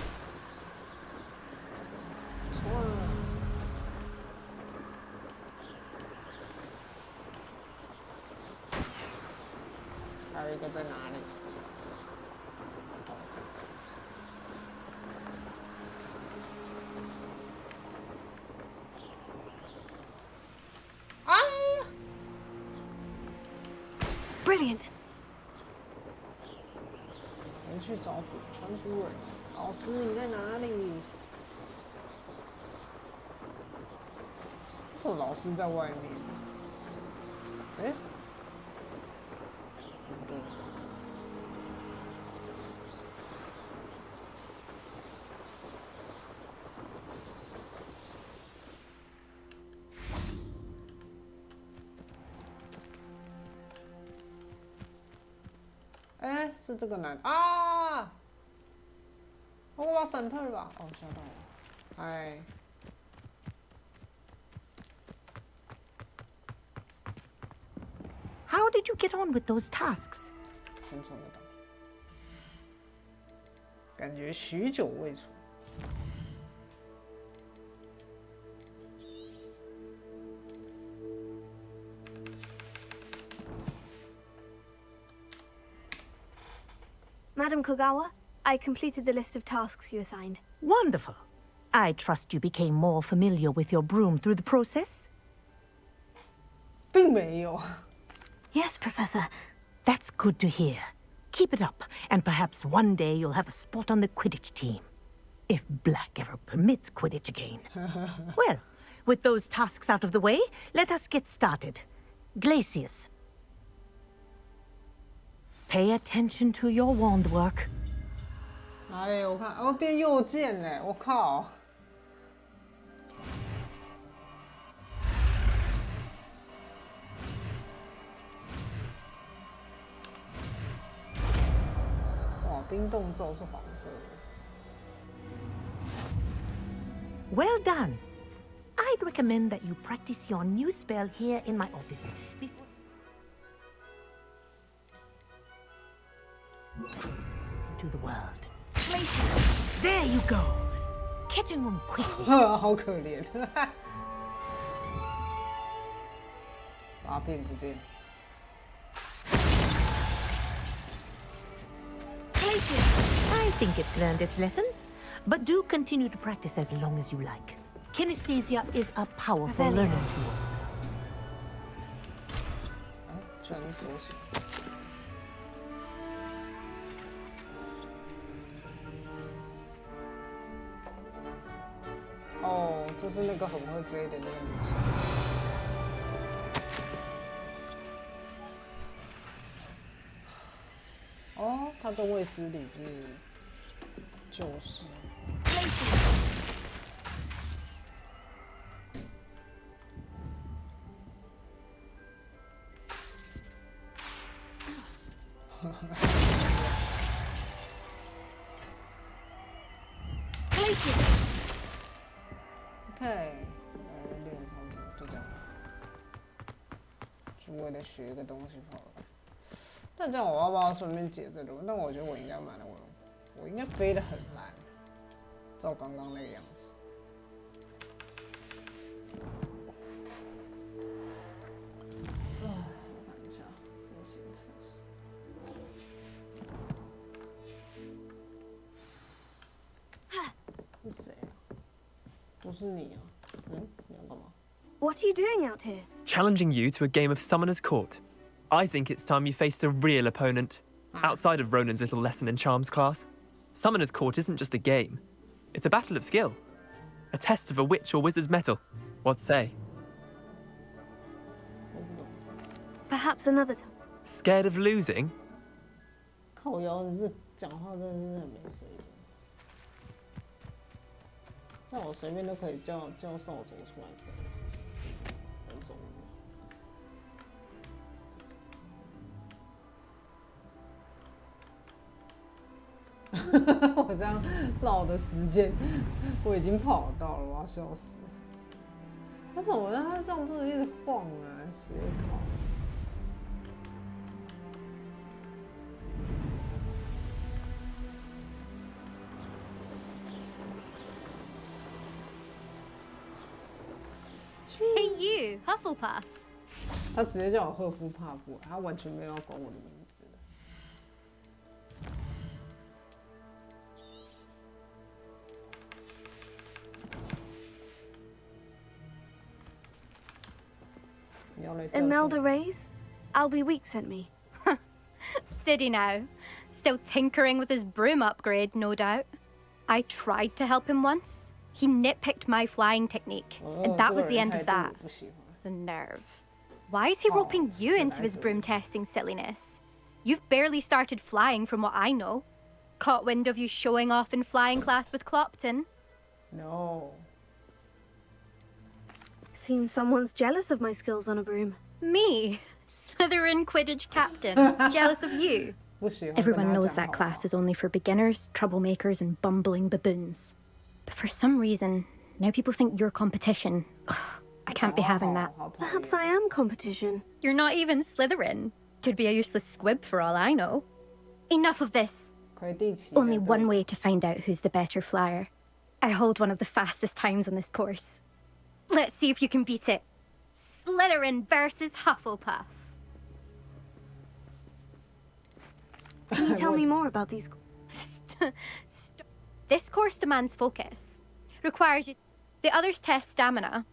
冲啊！还有一个在哪里？啊 Brilliant. 回去找古川夫人。老师，你在哪里？为什么老师在外面？哎，不对。哎，是这个男啊！我把闪退吧。哦，吓到我。哎。How did you get on with those tasks? 先存个档，感觉许久未存。Madam Kogawa, I completed the list of tasks you assigned. Wonderful. I trust you became more familiar with your broom through the process? 并没有。Yes, Professor. That's good to hear. Keep it up, and perhaps one day you'll have a spot on the Quidditch team. If Black ever permits Quidditch again. Well, with those tasks out of the way, let us get started. Glacius. Pay attention to your wand work. 哪里？我看，哦，变右键嘞！我靠！哇，冰冻咒是黄色的。Well done. I'd recommend that you practice your new spell here in my office before... to the world. Places. There you go. Catching them quickly. 好可怜。把它把柄不见。I think it's learned its lesson, but do continue to practice as long as you like. Kinesthesia is a powerful learning tool. 居然是锁起来。哦，这是那个很会飞的那个女生。哦，她跟卫斯理是旧识。OK， 练差不多就这样，就为了学一个东西跑来。但这样我要不要顺便解这路？但我觉得我应该蛮难，我应该飞得很烂，照刚刚那个样子。我看一下，我行程。是谁啊？不是你啊？嗯，你要干嘛？ What are you doing out here? Challenging you to a game of Summoner's Court. I think it's time you faced a real opponent, outside of Ronan's little lesson in charms class. Summoner's Court isn't just a game. It's a battle of skill. A test of a witch or wizard's mettle. What say? Perhaps another time. Scared of losing? 靠腰，你是讲话真的是很没水准。那我随便都可以叫扫帚出来飞，很中意。我这样绕的时间，我已经跑到了，我要笑死。为什么我让他这样子一直晃啊？写考。Hey you, Hufflepuff. 他直接叫我赫夫帕夫，他完全没有要管我的名字的。Imelda Reyes? Albie Week sent me. Did he now? Still tinkering with his broom upgrade, no doubt. I tried to help him once. He nitpicked my flying technique, and that was the end of that. The nerve. Why is he roping you into his broom testing silliness? You've barely started flying from what I know. Caught wind of you showing off in flying class with Clopton? No. Seems someone's jealous of my skills on a broom. Me? Slytherin Quidditch captain. Jealous of you? Everyone knows that class is only for beginners, troublemakers, and bumbling baboons. But for some reason, now people think you're competition. I can't be having that. Perhaps I am competition. You're not even Slytherin. Could be a useless squib for all I know. Enough of this. Only one way to find out who's the better flyer. I hold one of the fastest times on this course. Let's see if you can beat it. Slytherin versus Hufflepuff. Can you tell me more about these? This course demands focus. Requires you... The others test stamina.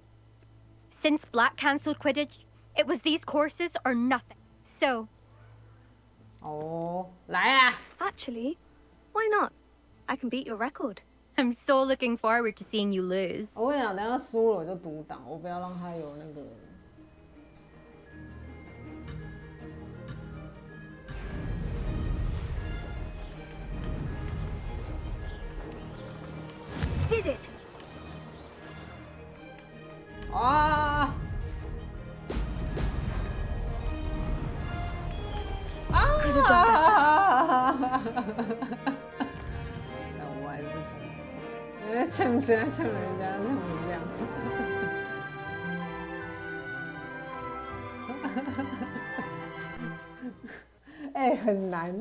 Since Black cancelled Quidditch, it was these courses or nothing. So... Oh, 来啊! Actually, why not? I can beat your record. I'm so looking forward to seeing you lose. 我跟你讲，等下输了我就独挡，我不要让他有那个。Did it! 啊！啊 Could have done better. 那我还是你在呛谁？呛人家，呛成这样。哎、很难，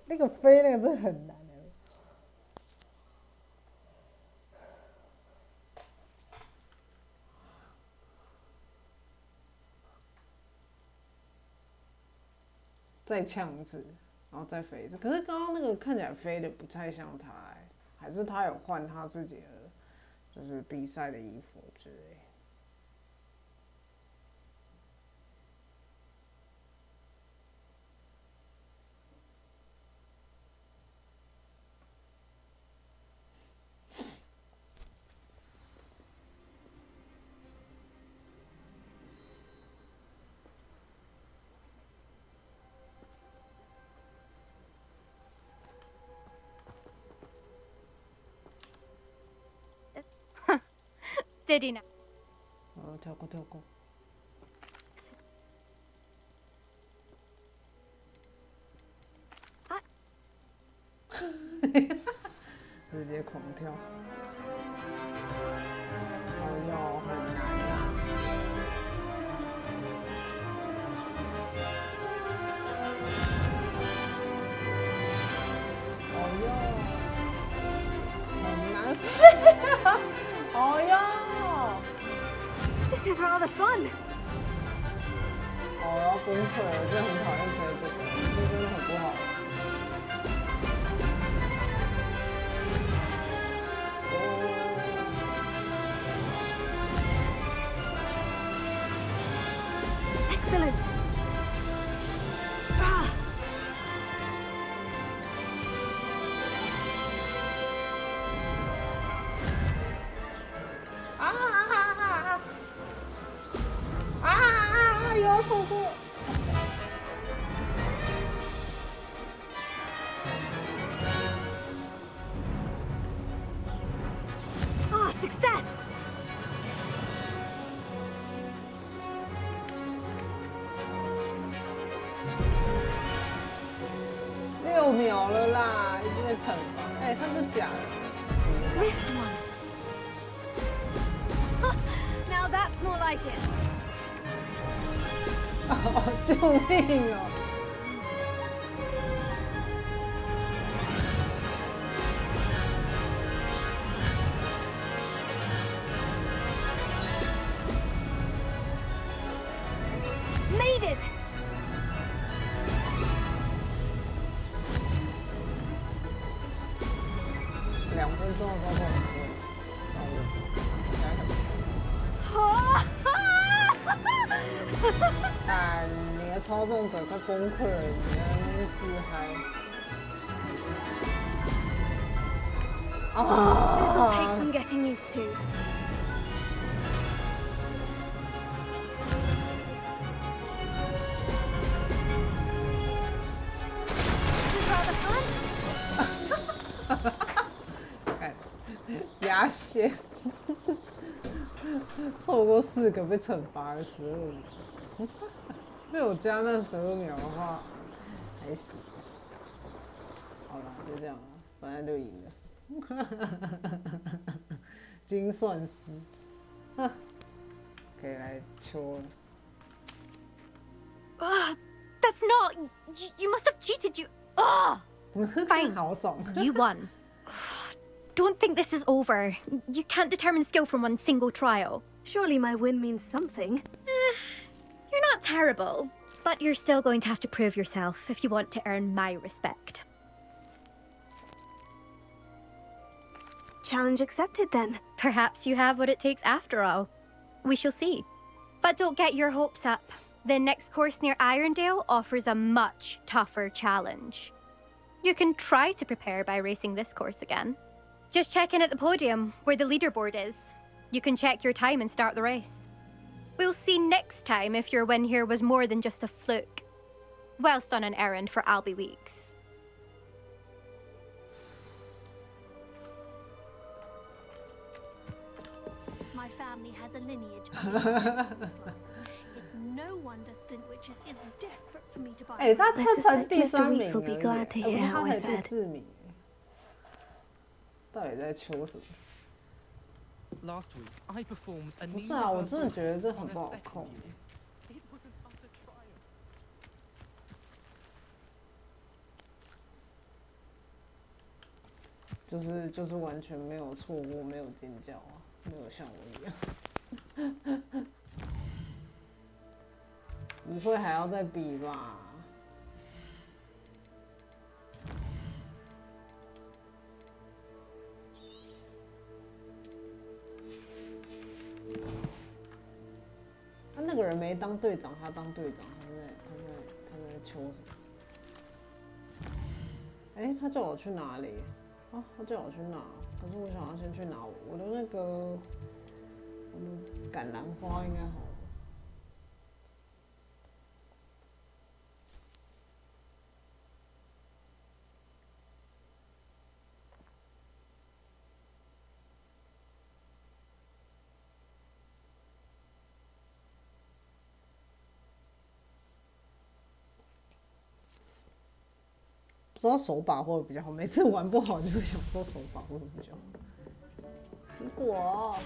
那个飞那个真的很难。再呛一次，然后再飞一次。可是刚刚那个看起来飞的不太像他还是他有换他自己的就是比赛的衣服之类。Did he now? 跳过。直接狂跳。哦哟，很难啊。哦哟，很难飞啊！哦哟。This is rather fun. 我要崩溃了，我真的很讨厌飞这个，这真的很不好。Excellent. Ah. 又要错过。Ah, success. 6秒了啦，已经被惩罚。哎，他是假的。Missed one. Now that's more like it. 哦，救命哦！Made it. 2分钟的时候跟我说，算了，应该很。啊！你的操纵者快崩溃了，你在那边自嗨。啊 This'll take some getting used to. This is rather fun. 牙线，错过4个被惩罚了12秒。被我加那12秒的话，还行。好了，就这样了，反正就赢了。精算师，可以来抽了。That's not. You must have cheated. Fine. 好爽。You won. Don't think this is over. You can't determine skill from one single trial. Surely my win means something. You're not terrible, but you're still going to have to prove yourself if you want to earn my respect. Challenge accepted then. Perhaps you have what it takes after all. We shall see. But don't get your hopes up. The next course near Irondale offers a much tougher challenge. You can try to prepare by racing this course again. Just check in at the podium, where the leaderboard is. You can check your time and start the race. We'll see next time if your win here was more than just a fluke. Whilst on an errand for Albie Weeks. My family has a lineage of It's no wonder Splintwitches is desperate for me to buy. 哎，他才第3名 will be glad to hear how 他 I 才第 fared. 4名。到底在求什么？ Last week, I performed a 不是啊，我真的觉得这很不好控。就是完全没有错过，没有尖叫啊，没有像我一样。不会还要再比吧？那个人没当队长，他当队长，他在求什么？哎，他叫我去哪里？啊，他叫我去哪？可是我想要先去拿我的那个我的橄榄花，应该好了。不知道手把会比较好，每次玩不好就会想说手把会比较好。苹果，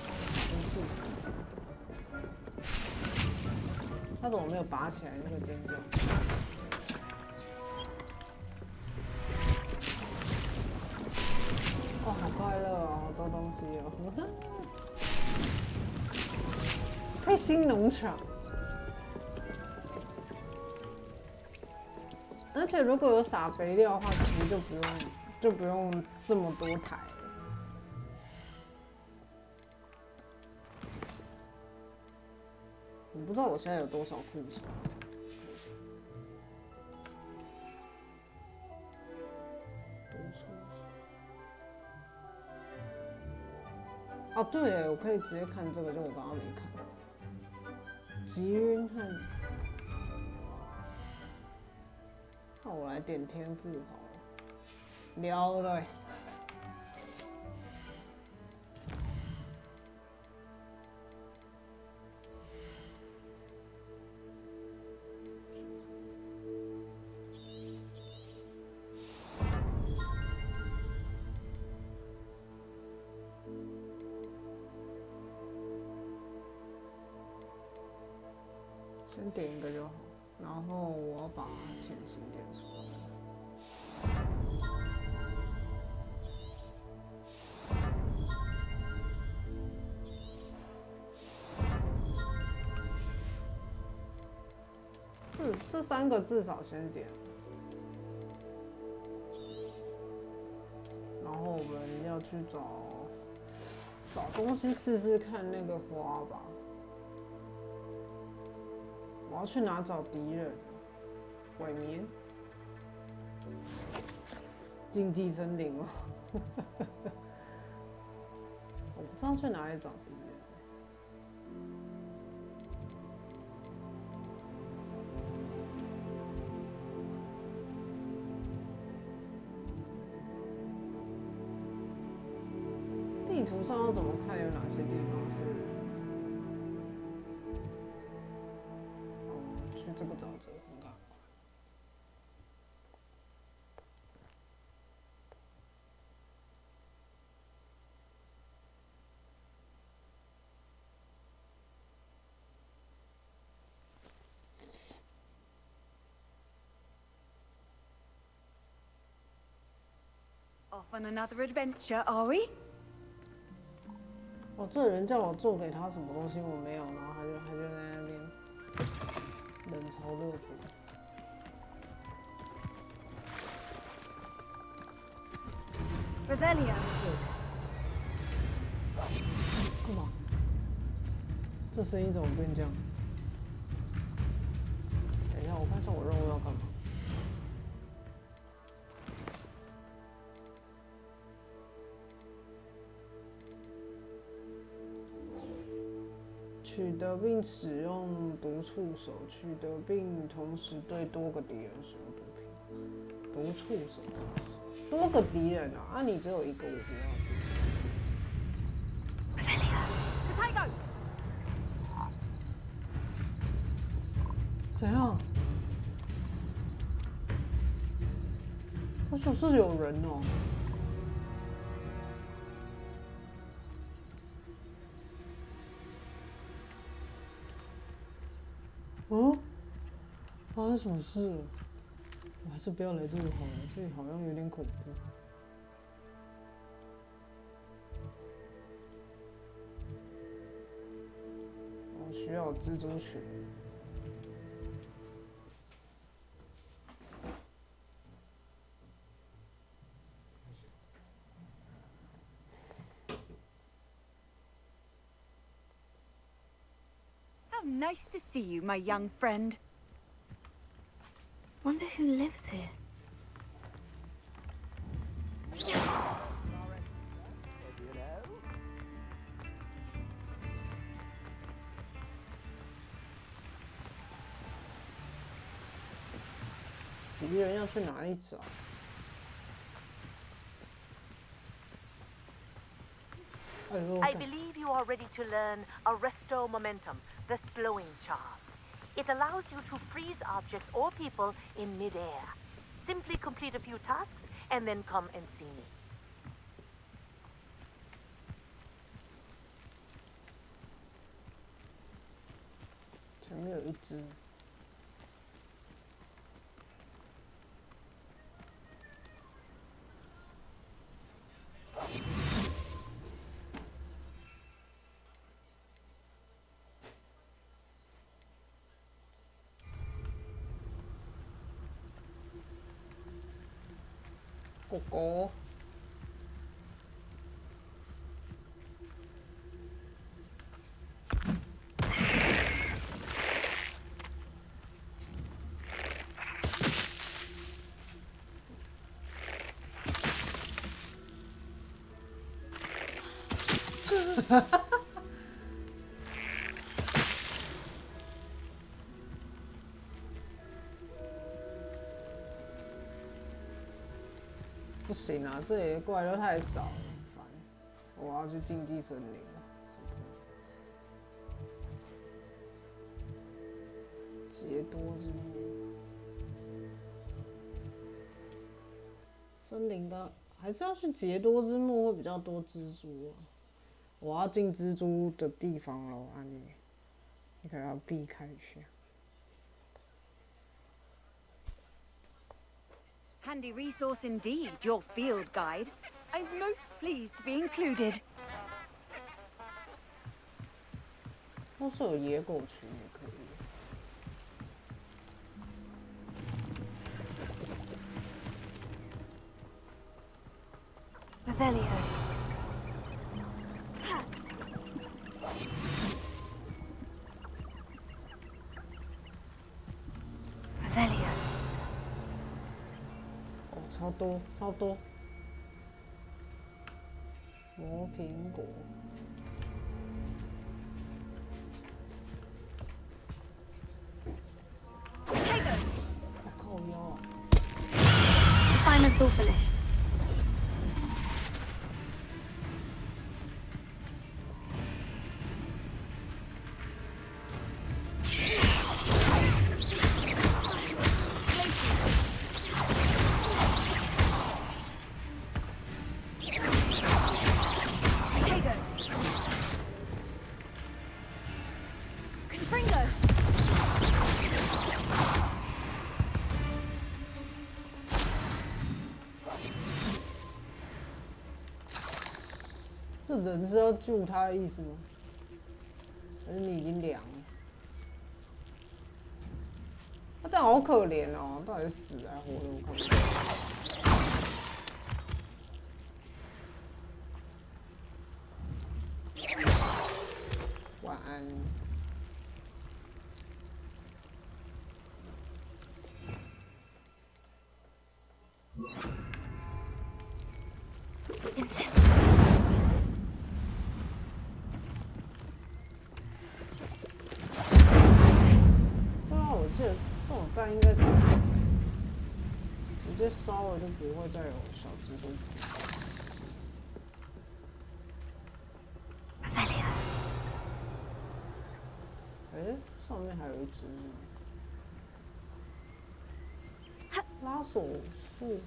他怎么没有拔起来那个尖叫？哦，好快乐哦，好多东西哦！开心农场。而且如果有撒肥料的话，其实就不用这么多台了。我不知道我现在有多少库存。哦，对，我可以直接看这个，就我刚刚没看。极晕和。那我来点天赋好了，聊了。先点一个就好。然后我要把潜行点出来。这3个至少先点。然后我们要去找东西试试看那个花吧。我要去哪找敌人？毁灭？竞技森林吗？我不知道去哪里找敌人。地图上要怎么看？有哪些地方是？这个沼泽很好。Off on another adventure, are we? 哦，这人叫我做给他什么东西我没有，然后他就在那边。冷嘲热讽。Revelia。干嘛？这声音怎么变这样？等一下，我看一下我任务要干嘛。取得并使用毒触手，取得并同时对多个敌人使用毒品。毒触手，多个敌人啊！啊，你只有一个，我不要。怎样？我说是有人哦。哦，发生什么事了？我还是不要来这里好了，这里好像有点恐怖。我需要蜘蛛群。Nice to see you, my young friend. Wonder who lives here. I believe you are ready to learn Arresto Momentum, the slowing charm. It allows you to freeze objects or people in midair. Simply complete a few tasks and then come and see me. 前面有一只。狗狗。不行啊，这里的怪都太少了，烦！我要去竞技森林了。杰多之墓，森林的还是要去杰多之墓，会比较多蜘蛛啊。我要进蜘蛛的地方喽，啊你可能要避开一下。 Handy resource indeed, your field guide. I'm most pleased to be included. 都是有野狗群也可以。Revelio. Revelio. 超多，超多。磨苹果。我靠腰。Assignment's all finished.这人是要救他的意思吗？还是你已经凉了？他这样好可怜哦，到底是死还是活的？我看不懂。晚安。我记得这种蛋应该直接烧了就不会再有小蜘蛛。哎，上面还有一只拉锁树，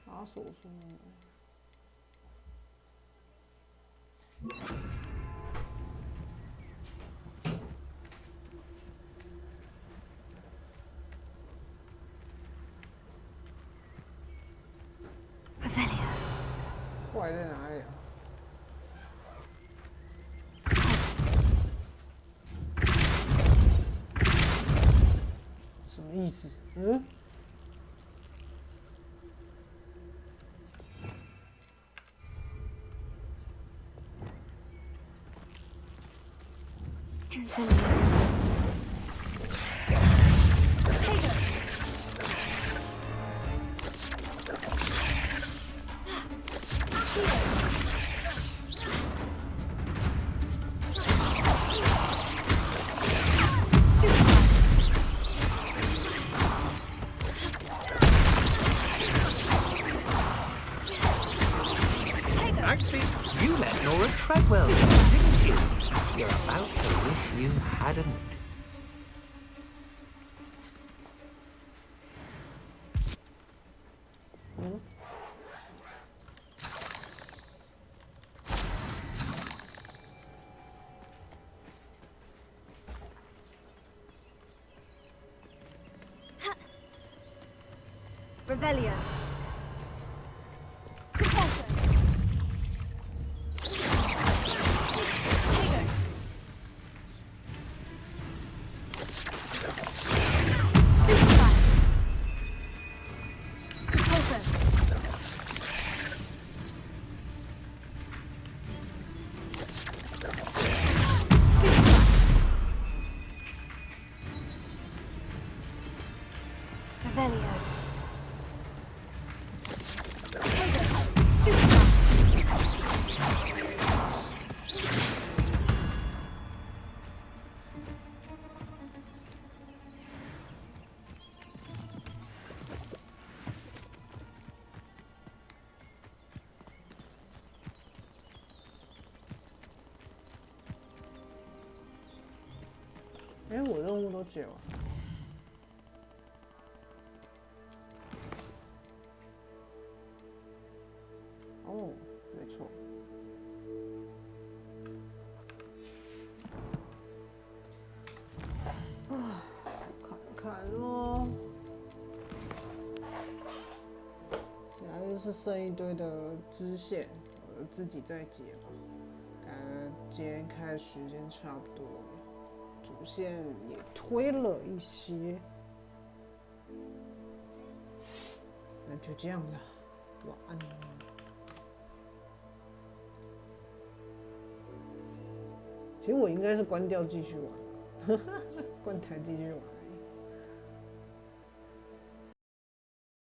拉锁树。怪在哪里啊？什么意思？嗯？ Answer me. Take it. Actually, you let Nora Treadwell go, didn't you? You're about to wish you hadn't. Revelio. Revelio. 哎，我任务都解完。哦，没错。啊，看看咯。现在又是剩一堆的支线，我自己在解吧。感觉今天开时间差不多了。 主线也推了一些，那就这样了，晚安。其实我应该是关掉继续玩，关台继续玩。